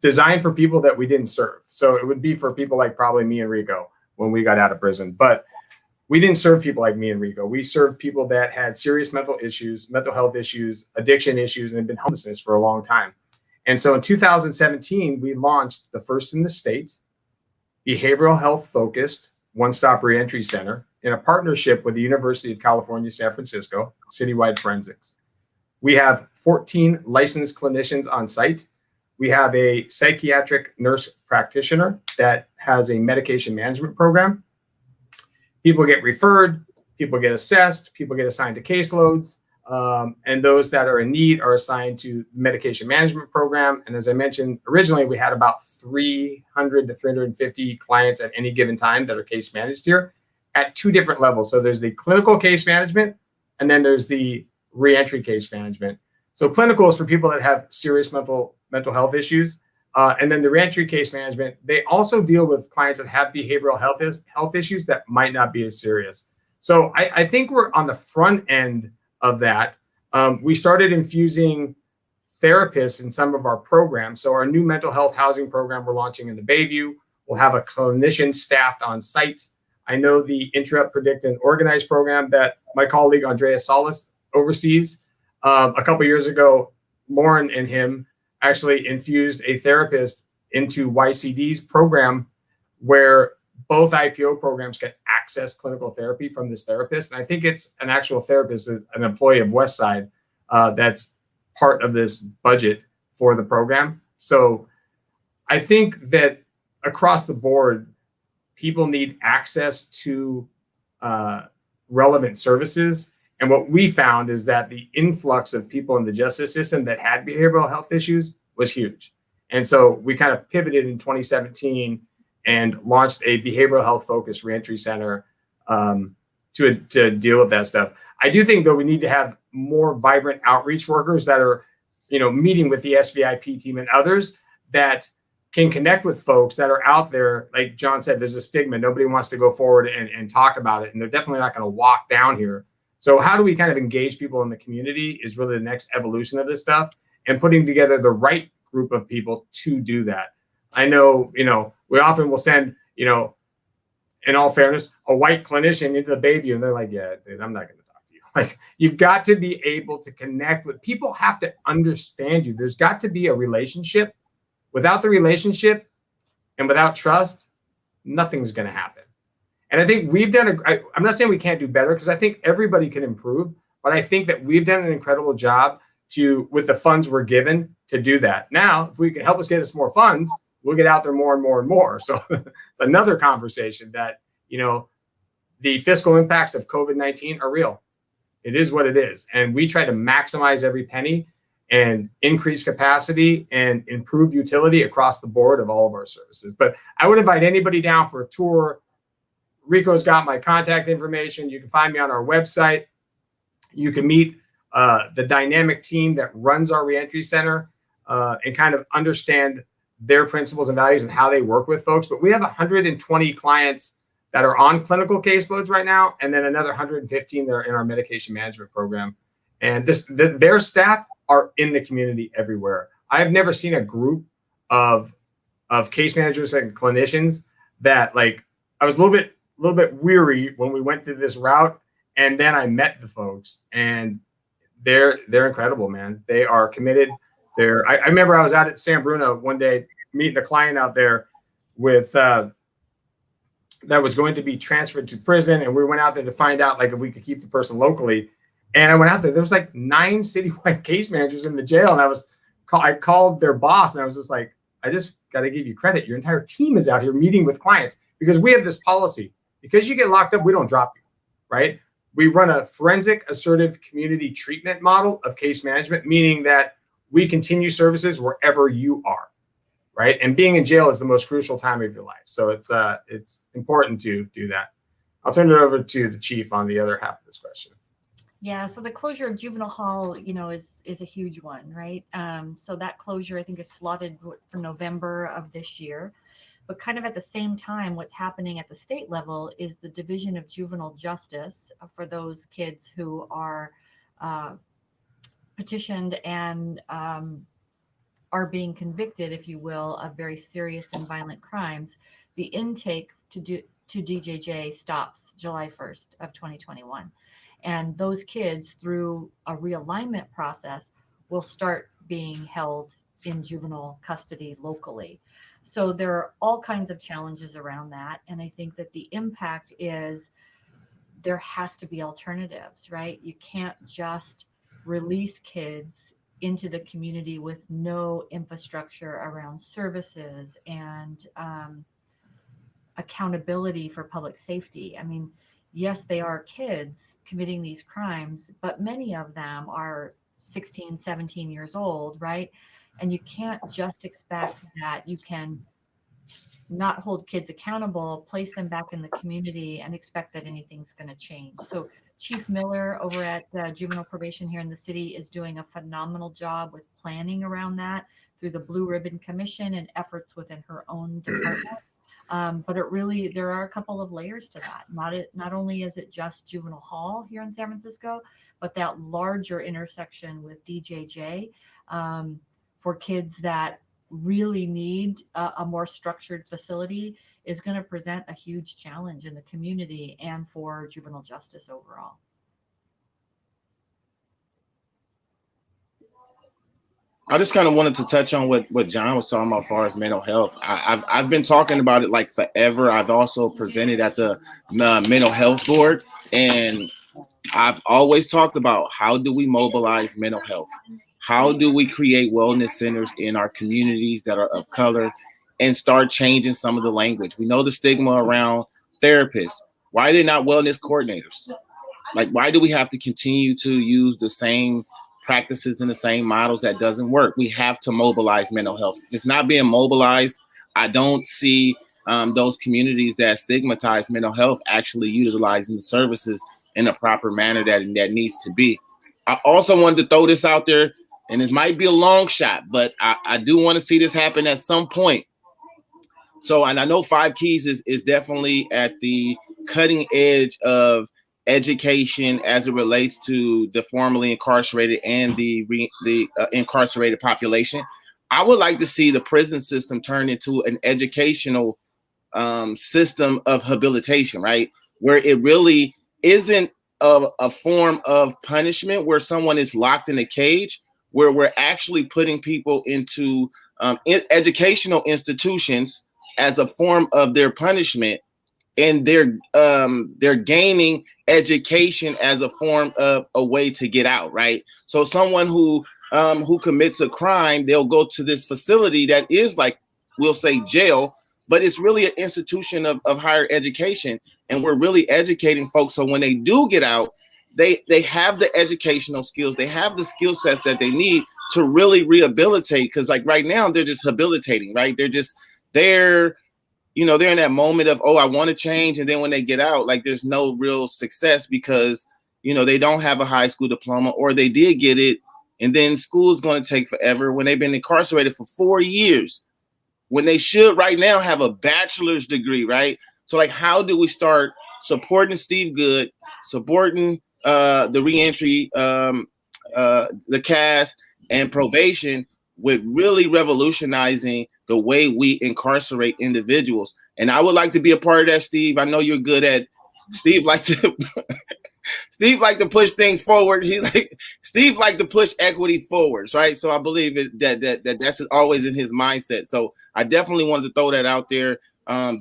designed for people that we didn't serve. So it would be for people like probably me and Rico when we got out of prison, but we didn't serve people like me and Rico. We served people that had serious mental issues, mental health issues, addiction issues, and had been homelessness for a long time. And so in 2017, we launched the first in the state behavioral health focused one-stop reentry center in a partnership with the University of California, San Francisco, Citywide Forensics. We have 14 licensed clinicians on site. We have a psychiatric nurse practitioner that has a medication management program. People get referred, people get assessed, people get assigned to caseloads, and those that are in need are assigned to medication management program. And as I mentioned, originally we had about 300 to 350 clients at any given time that are case managed here at two different levels. So there's the clinical case management, and then there's the reentry case management. So clinical is for people that have serious mental health issues. And then the reentry case management, they also deal with clients that have behavioral health issues that might not be as serious. So I think we're on the front end of that. We started infusing therapists in some of our programs. So our new mental health housing program we're launching in the Bayview will have a clinician staffed on site. I know the Interrupt, Predict, and Organize program that my colleague Andrea Salas oversees. A couple years ago, Lauren and him actually infused a therapist into YCD's program where both IPO programs can access clinical therapy from this therapist. And I think it's an actual therapist, an employee of Westside, that's part of this budget for the program. So I think that across the board, people need access to relevant services. And what we found is that the influx of people in the justice system that had behavioral health issues was huge. And so we kind of pivoted in 2017 and launched a behavioral health focused reentry center to deal with that stuff. I do think, though, we need to have more vibrant outreach workers that are, meeting with the SVIP team and others that can connect with folks that are out there. Like John said, there's a stigma. Nobody wants to go forward and talk about it. And they're definitely not going to walk down here. So how do we kind of engage people in the community is really the next evolution of this stuff, and putting together the right group of people to do that. I know, we often will send, in all fairness, a white clinician into the Bayview, and they're like, yeah, dude, I'm not going to talk to you. Like, you've got to be able to connect with people, have to understand you. There's got to be a relationship. Without the relationship and without trust, nothing's going to happen. And I think we've done I'm not saying we can't do better, because I think everybody can improve, but I think that we've done an incredible job with the funds we're given to do that. Now, if we can help us get us more funds, we'll get out there more and more and more. So it's another conversation that, the fiscal impacts of COVID-19 are real. It is what it is. And we try to maximize every penny and increase capacity and improve utility across the board of all of our services. But I would invite anybody down for a tour. Rico's got my contact information. You can find me on our website. You can meet the dynamic team that runs our reentry center and kind of understand their principles and values and how they work with folks. But we have 120 clients that are on clinical caseloads right now, and then another 115 that are in our medication management program. And their staff are in the community everywhere. I have never seen a group of case managers and clinicians that, like, I was a little bit weary when we went through this route, and then I met the folks, and they're incredible, man. They are committed. I remember I was out at San Bruno one day meeting a client out there with that was going to be transferred to prison. And we went out there to find out like if we could keep the person locally. And I went out there, there was like 9 citywide case managers in the jail. And I called their boss and I was just like, I just got to give you credit. Your entire team is out here meeting with clients because we have this policy. Because you get locked up, we don't drop you, right? We run a forensic assertive community treatment model of case management, meaning that we continue services wherever you are, right? And being in jail is the most crucial time of your life. So it's important to do that. I'll turn it over to the chief on the other half of this question. Yeah, so the closure of juvenile hall, is a huge one, right? So that closure, I think, is slotted for November of this year. But kind of at the same time, what's happening at the state level is the Division of Juvenile Justice for those kids who are petitioned and are being convicted, if you will, of very serious and violent crimes. The intake to DJJ stops July 1st of 2021. And those kids, through a realignment process, will start being held in juvenile custody locally. So there are all kinds of challenges around that. And I think that the impact is there has to be alternatives, right? You can't just release kids into the community with no infrastructure around services and accountability for public safety. I mean, yes, they are kids committing these crimes, but many of them are 16, 17 years old, right? And you can't just expect that you can not hold kids accountable, place them back in the community, and expect that anything's going to change. So Chief Miller over at Juvenile Probation here in the city is doing a phenomenal job with planning around that through the Blue Ribbon Commission and efforts within her own department. But there are a couple of layers to that. Not only is it just juvenile hall here in San Francisco, but that larger intersection with DJJ for kids that really need a more structured facility is going to present a huge challenge in the community and for juvenile justice overall. I just kind of wanted to touch on what John was talking about as far as mental health. I've been talking about it like forever. I've also presented at the mental health board, and I've always talked about how do we mobilize mental health? How do we create wellness centers in our communities that are of color and start changing some of the language? We know the stigma around therapists. Why are they not wellness coordinators? Like, why do we have to continue to use the same practices and the same models that doesn't work? We have to mobilize mental health. If it's not being mobilized, I don't see those communities that stigmatize mental health actually utilizing the services in a proper manner that needs to be. I also wanted to throw this out there, and it might be a long shot, but I do want to see this happen at some point. So, and I know 5 Keys is definitely at the cutting edge of education as it relates to the formerly incarcerated and the incarcerated population. I would like to see the prison system turn into an educational system of habilitation, right? Where it really isn't a form of punishment where someone is locked in a cage, where we're actually putting people into educational institutions as a form of their punishment, and they're gaining education as a form of a way to get out, right? So someone who commits a crime, they'll go to this facility that is like, we'll say jail, but it's really an institution of higher education, and we're really educating folks so when they do get out, they have the educational skills, they have the skill sets that they need to really rehabilitate. Because like right now, they're just habilitating, right? They're in that moment of, oh, I want to change. And then when they get out, like there's no real success because, they don't have a high school diploma, or they did get it. And then school is going to take forever when they've been incarcerated for 4 years, when they should right now have a bachelor's degree, right? So like, how do we start supporting Steve Good, supporting the reentry, the cast and probation, with really revolutionizing the way we incarcerate individuals? And I would like to be a part of that, Steve. I know you're good at Steve like to push things forward. Steve like to push equity forwards, right? So I believe that that's always in his mindset. So I definitely wanted to throw that out there.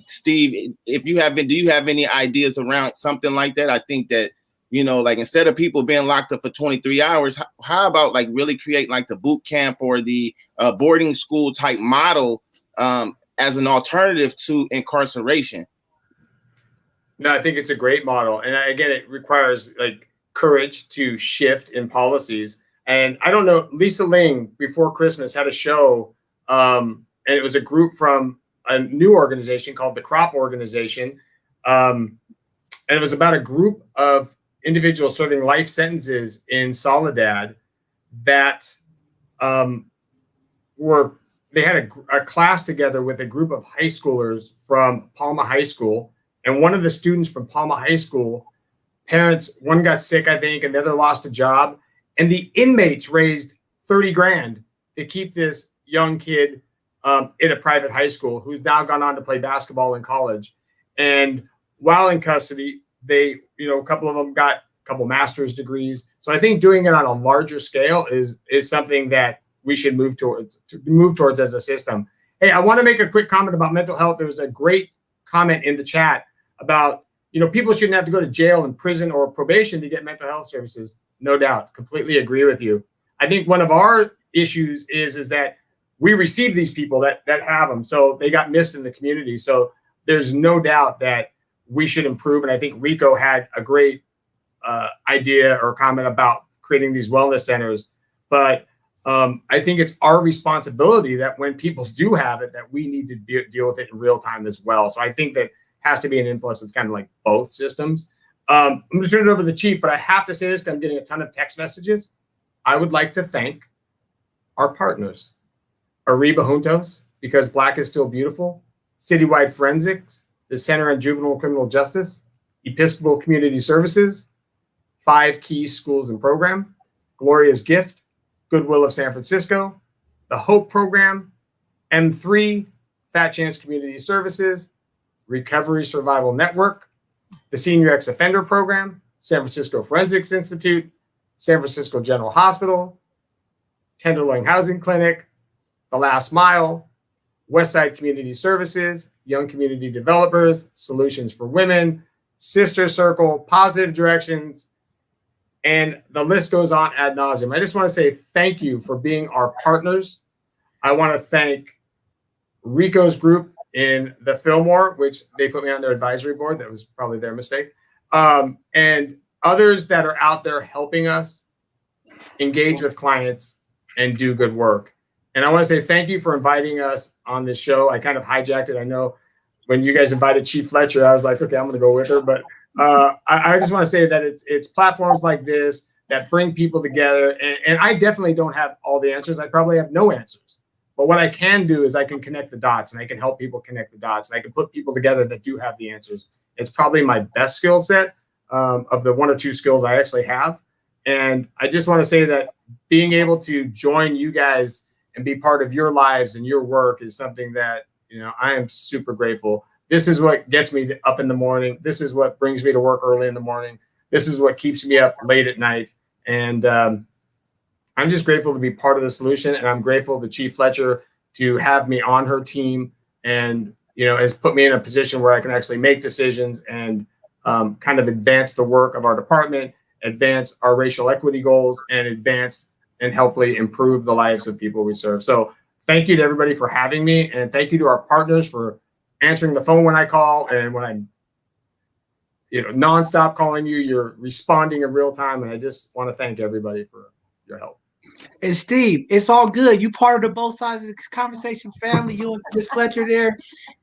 Steve, do you have any ideas around something like that? I think that, like instead of people being locked up for 23 hours, how about like really create like the boot camp or the boarding school type model as an alternative to incarceration? No, I think it's a great model. And again, it requires like courage to shift in policies. And I don't know, Lisa Ling before Christmas had a show, and it was a group from a new organization called the Crop Organization. And it was about a group of individuals serving life sentences in Soledad that they had a class together with a group of high schoolers from Palma High School. And one of the students from Palma High School, parents, one got sick, I think, and the other lost a job. And the inmates raised 30 grand to keep this young kid in a private high school who's now gone on to play basketball in college. And while in custody, they, a couple of them got a couple master's degrees. So I think doing it on a larger scale is something that we should move towards as a system. Hey, I want to make a quick comment about mental health. There was a great comment in the chat about, people shouldn't have to go to jail and prison or probation to get mental health services. No doubt. Completely agree with you. I think one of our issues is that we receive these people that have them. So they got missed in the community. So there's no doubt that we should improve. And I think Rico had a great idea or comment about creating these wellness centers. But I think it's our responsibility that when people do have it, that we need to deal with it in real time as well. So I think that has to be an influence of kind of like both systems. I'm going to turn it over to the chief, but I have to say this because I'm getting a ton of text messages. I would like to thank our partners, Arriba Juntos, because Black is Still Beautiful, Citywide Forensics, the Center on Juvenile Criminal Justice, Episcopal Community Services, 5 Keys Schools and Program, Gloria's Gift, Goodwill of San Francisco, the Hope Program, M3, Fat Chance Community Services, Recovery Survival Network, the Senior Ex-Offender Program, San Francisco Forensics Institute, San Francisco General Hospital, Tenderloin Housing Clinic, The Last Mile, Westside Community Services, Young Community Developers, Solutions for Women, Sister Circle, Positive Directions, and the list goes on ad nauseum. I just want to say thank you for being our partners. I want to thank Rico's group in the Fillmore, which they put me on their advisory board. That was probably their mistake. And others that are out there helping us engage with clients and do good work. And I want to say thank you for inviting us on this show. I kind of hijacked it. I know when you guys invited Chief Fletcher, I was like, okay, I'm going to go with her. But I just want to say that it's platforms like this that bring people together. And I definitely don't have all the answers. I probably have no answers. But what I can do is I can connect the dots and I can help people connect the dots and I can put people together that do have the answers. It's probably my best skill set of the 1 or 2 skills I actually have. And I just want to say that being able to join you guys and be part of your lives and your work is something that, I am super grateful. This is what gets me up in the morning. This is what brings me to work early in the morning. This is what keeps me up late at night. And I'm just grateful to be part of the solution. And I'm grateful to Chief Fletcher to have me on her team and, has put me in a position where I can actually make decisions and kind of advance the work of our department, advance our racial equity goals, and advance and hopefully improve the lives of people we serve. So thank you to everybody for having me. And thank you to our partners for answering the phone when I call. And when I'm, nonstop calling you, you're responding in real time. And I just want to thank everybody for your help. And Steve, it's all good. You part of the Both Sides of the Conversation family, you and Ms. Fletcher there,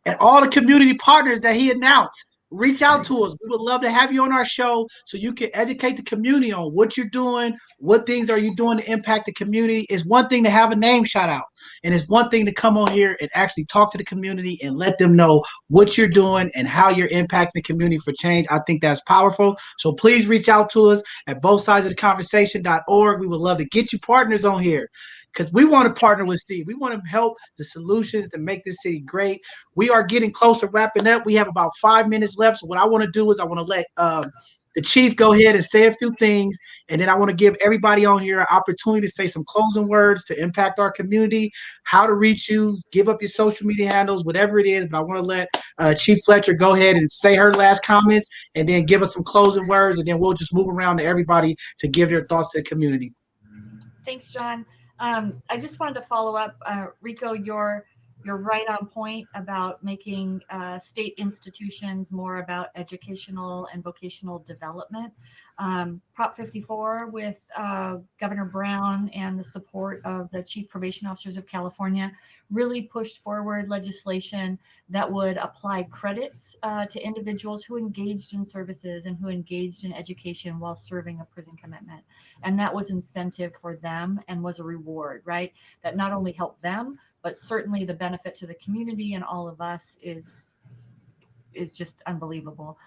and all the community partners that he announced. Reach out to us. We would love to have you on our show so you can educate the community on what you're doing, what things are you doing to impact the community. It's one thing to have a name shout out, and it's one thing to come on here and actually talk to the community and let them know what you're doing and how you're impacting the community for change. I think that's powerful. So please reach out to us at bothsidesoftheconversation.org. We would love to get you partners on here, because we want to partner with Steve. We want to help the solutions to make this city great. We are getting close to wrapping up. We have about 5 minutes left. So what I want to do is I want to let the chief go ahead and say a few things, and then I want to give everybody on here an opportunity to say some closing words to impact our community, how to reach you, give up your social media handles, whatever it is. But I want to let Chief Fletcher go ahead and say her last comments, and then give us some closing words, and then we'll just move around to everybody to give their thoughts to the community. Thanks, John. I just wanted to follow up, Rico, you're right on point about making state institutions more about educational and vocational development. Prop 54 with Governor Brown and the support of the Chief Probation Officers of California really pushed forward legislation that would apply credits to individuals who engaged in services and who engaged in education while serving a prison commitment. And that was incentive for them and was a reward, right? That not only helped them, but certainly the benefit to the community and all of us is just unbelievable.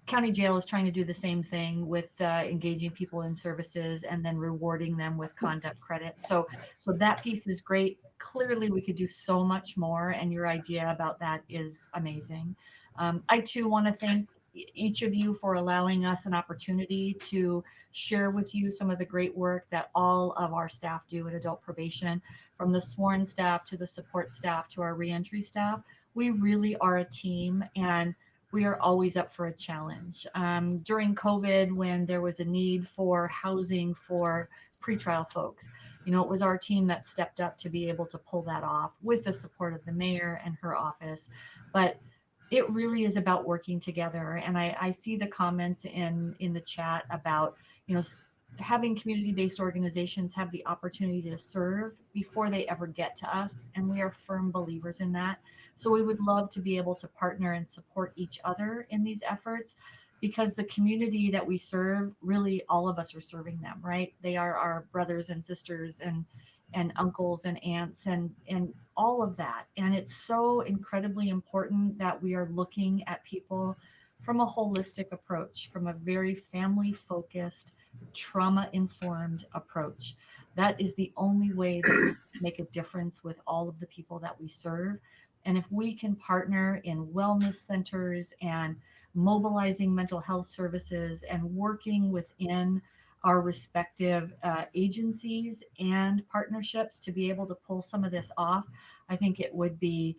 County Jail is trying to do the same thing with engaging people in services and then rewarding them with conduct credits. So that piece is great. Clearly, we could do so much more, and your idea about that is amazing. I too want to thank each of you for allowing us an opportunity to share with you some of the great work that all of our staff do at adult probation, from the sworn staff to the support staff to our reentry staff. We really are a team, and we are always up for a challenge. During COVID, when there was a need for housing for pretrial folks, it was our team that stepped up to be able to pull that off with the support of the mayor and her office. But it really is about working together. And I see the comments in the chat about, having community-based organizations have the opportunity to serve before they ever get to us. And we are firm believers in that. So we would love to be able to partner and support each other in these efforts, because the community that we serve, really all of us are serving them, right? They are our brothers and sisters and uncles and aunts and all of that. And it's so incredibly important that we are looking at people from a holistic approach, from a very family-focused, trauma-informed approach. That is the only way that we make a difference with all of the people that we serve. And if we can partner in wellness centers and mobilizing mental health services and working within our respective agencies and partnerships to be able to pull some of this off, I think it would be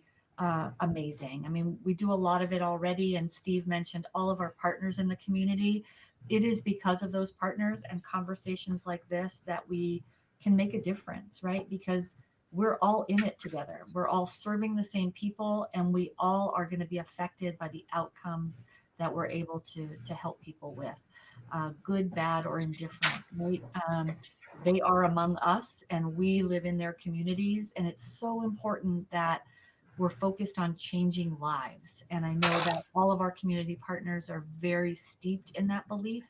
amazing. I mean, we do a lot of it already, and Steve mentioned all of our partners in the community. It is because of those partners and conversations like this that we can make a difference, right? Because we're all in it together. We're all serving the same people, and we all are going to be affected by the outcomes that we're able to help people with, good, bad, or indifferent, right? They are among us, and we live in their communities, and it's so important that we're focused on changing lives. And I know that all of our community partners are very steeped in that belief,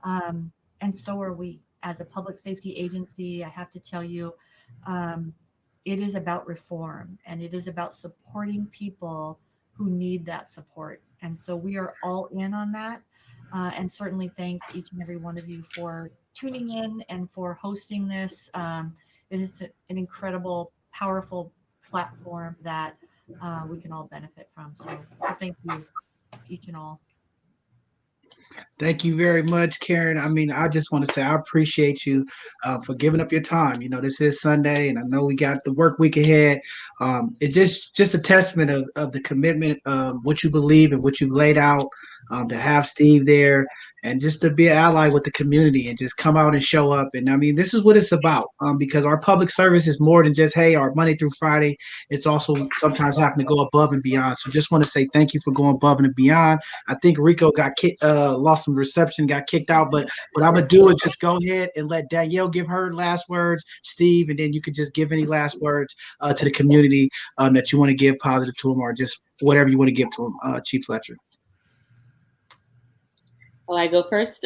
and so are we. As a public safety agency, I have to tell you, it is about reform, and it is about supporting people who need that support. And so we are all in on that, and certainly thank each and every one of you for tuning in and for hosting this. It is an incredible, powerful platform that we can all benefit from. So thank you, each and all. Thank you very much, Karen. I mean, I just want to say I appreciate you for giving up your time. This is Sunday, and I know we got the work week ahead. It's just a testament of the commitment of what you believe and what you've laid out, to have Steve there and just to be an ally with the community and just come out and show up. And I mean, this is what it's about, because our public service is more than just, hey, our Monday through Friday. It's also sometimes having to go above and beyond. So just want to say thank you for going above and beyond. I think Rico got lost some reception, got kicked out, but what I'm gonna do is just go ahead and let Danielle give her last words, Steve, and then you could just give any last words to the community that you want to give positive to them, or just whatever you want to give to them, Chief Fletcher. Will I go first?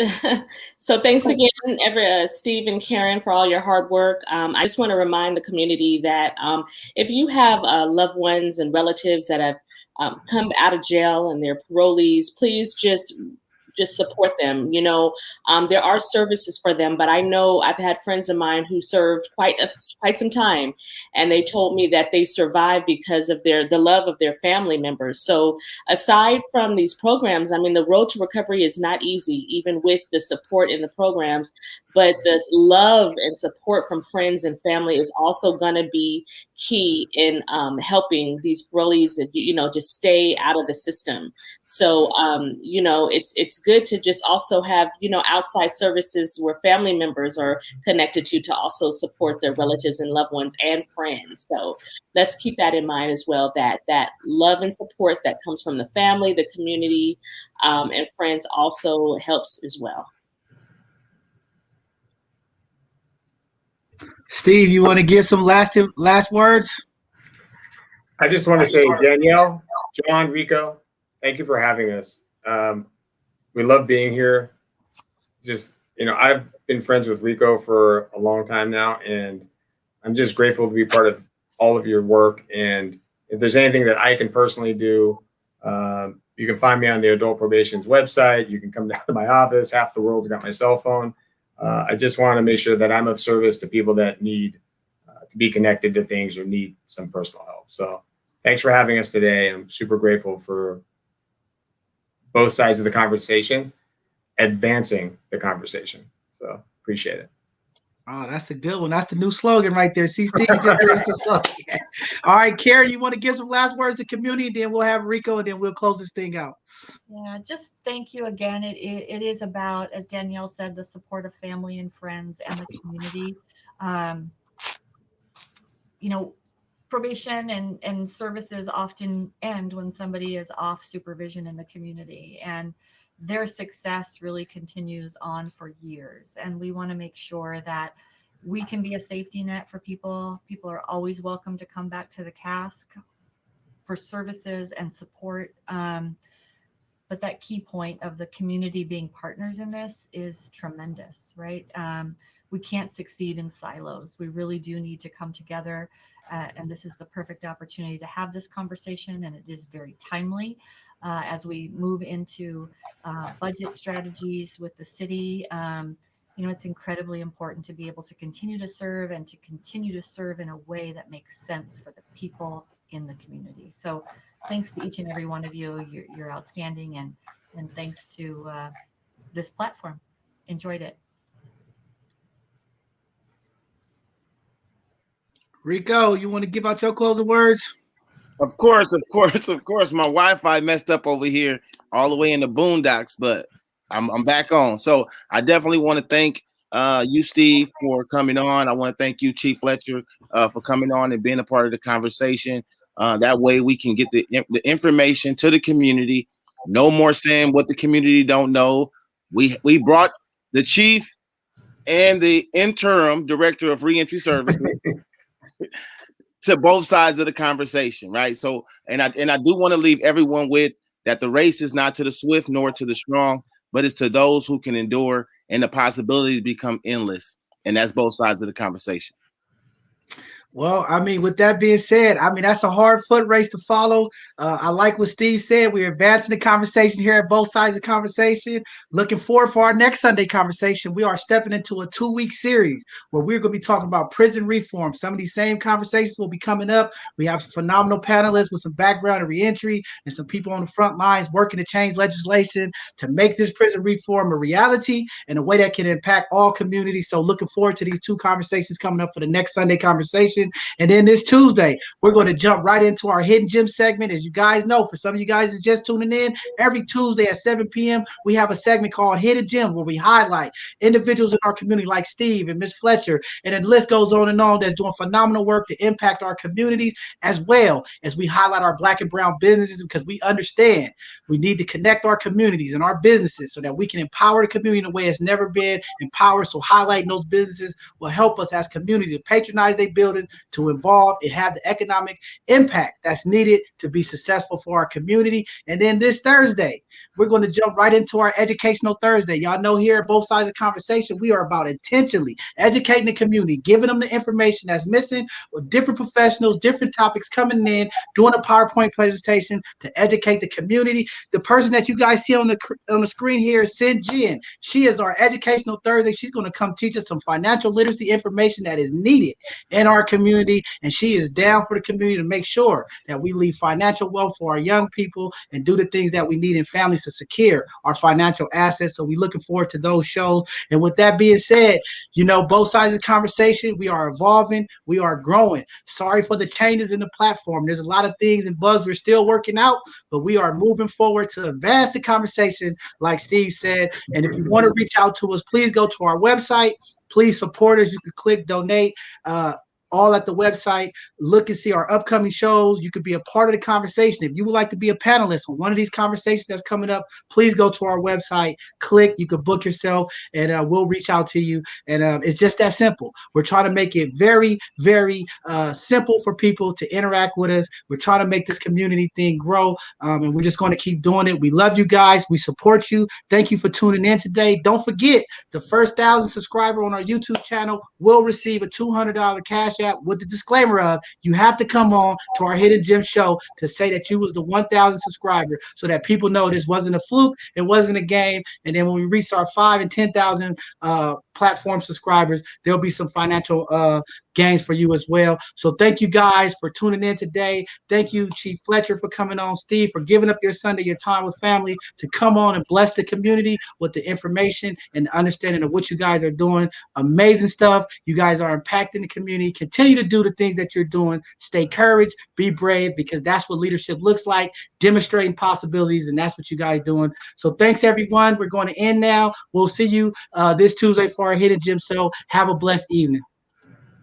So thanks again, Steve and Karen, for all your hard work. I just want to remind the community that if you have loved ones and relatives that have come out of jail and they're parolees, please just just support them. You know, there are services for them, but I know I've had friends of mine who served quite some time, and they told me that they survived because of the love of their family members. So aside from these programs, I mean, the road to recovery is not easy, even with the support in the programs, but the love and support from friends and family is also going to be key in helping these bullies, you know, just stay out of the system. So, you know, it's good to just also have, you know, outside services where family members are connected to also support their relatives and loved ones and friends. So let's keep that in mind as well, that love and support that comes from the family, the community, and friends also helps as well. Steve, you want to give some last words? I just want to say, Danielle, John, Rico, thank you for having us. We love being here. Just, you know, I've been friends with Rico for a long time now, and I'm just grateful to be part of all of your work. And if there's anything that I can personally do, you can find me on the Adult Probation's website. You can come down to my office. Half the world's got my cell phone. I just want to make sure that I'm of service to people that need to be connected to things or need some personal help. So thanks for having us today. I'm super grateful for both sides of the conversation, advancing the conversation. So appreciate it. Oh, that's a good one. That's the new slogan right there. See, Steve just gave us the slogan. All right, Karen, you want to give some last words to the community, and then we'll have Rico, and then we'll close this thing out. Yeah, just thank you again. It is about, as Danielle said, the support of family and friends and the community. You know, probation and services often end when somebody is off supervision in the community, and their success really continues on for years. And we want to make sure that we can be a safety net for people. People are always welcome to come back to the cask for services and support. But that key point of the community being partners in this is tremendous, right? We can't succeed in silos. We really do need to come together. And this is the perfect opportunity to have this conversation. And it is very timely as we move into budget strategies with the city. You know, it's incredibly important to be able to continue to serve and to continue to serve in a way that makes sense for the people in the community. So thanks to each and every one of you. You're outstanding. And thanks to this platform. Enjoyed it. Rico, you want to give out your closing words? Of course. My Wi-Fi messed up over here all the way in the boondocks, but I'm back on. So I definitely want to thank you, Steve, for coming on. I want to thank you, Chief Fletcher, for coming on and being a part of the conversation. That way we can get the information to the community. No more saying what the community don't know. We brought the chief and the interim director of reentry services to both sides of the conversation, right? So, and I do want to leave everyone with that the race is not to the swift nor to the strong, but it's to those who can endure, and the possibilities become endless. And that's both sides of the conversation. Well, I mean, with that being said, I mean, that's a hard foot race to follow. I like what Steve said. We're advancing the conversation here at both sides of the conversation. Looking forward for our next Sunday conversation. We are stepping into a 2-week series where we're going to be talking about prison reform. Some of these same conversations will be coming up. We have some phenomenal panelists with some background in reentry and some people on the front lines working to change legislation to make this prison reform a reality in a way that can impact all communities. So looking forward to these 2 conversations coming up for the next Sunday conversation. And then this Tuesday, we're going to jump right into our Hidden Gem segment. As you guys know, for some of you guys who are just tuning in, every Tuesday at 7 p.m., we have a segment called Hidden Gems where we highlight individuals in our community like Steve and Miss Fletcher. And the list goes on and on that's doing phenomenal work to impact our communities, as well as we highlight our Black and brown businesses, because we understand we need to connect our communities and our businesses so that we can empower the community in a way it's never been empowered. So highlighting those businesses will help us as community to patronize their buildings, to involve and have the economic impact that's needed to be successful for our community. And then this Thursday, we're going to jump right into our Educational Thursday. Y'all know here at Both Sides of Conversation, we are about intentionally educating the community, giving them the information that's missing, with different professionals, different topics coming in, doing a PowerPoint presentation to educate the community. The person that you guys see on the screen here is Sin Jin. She is our Educational Thursday. She's going to come teach us some financial literacy information that is needed in our community, and she is down for the community to make sure that we leave financial wealth for our young people and do the things that we need in families to secure our financial assets. So we're looking forward to those shows. And with that being said, you know, Both Sides of the Conversation, we are evolving, we are growing. Sorry for the changes in the platform. There's a lot of things and bugs we're still working out, but we are moving forward to advance the conversation, like Steve said. And if you want to reach out to us, please go to our website. Please support us. You can click donate. All at the website. Look and see our upcoming shows. You could be a part of the conversation. If you would like to be a panelist on one of these conversations that's coming up, please go to our website, click, you can book yourself, and we'll reach out to you. And it's just that simple. We're trying to make it very, very simple for people to interact with us. We're trying to make this community thing grow, and we're just going to keep doing it. We love you guys. We support you. Thank you for tuning in today. Don't forget, the first 1,000 subscriber on our YouTube channel will receive a $200 cash app with the disclaimer of you have to come on to our Hidden Gem show to say that you was the 1,000 subscriber, so that people know this wasn't a fluke, it wasn't a game. And then when we reach our 5,000 and 10,000 platform subscribers, there'll be some financial gains for you as well. So thank you guys for tuning in today. Thank you, Chief Fletcher, for coming on. Steve, for giving up your Sunday, your time with family to come on and bless the community with the information and the understanding of what you guys are doing. Amazing stuff. You guys are impacting the community. Continue to do the things that you're doing. Stay encouraged, be brave, because that's what leadership looks like, demonstrating possibilities, and that's what you guys doing. So thanks, everyone. We're going to end now. We'll see you this Tuesday for our Hidden Gem show. Have a blessed evening.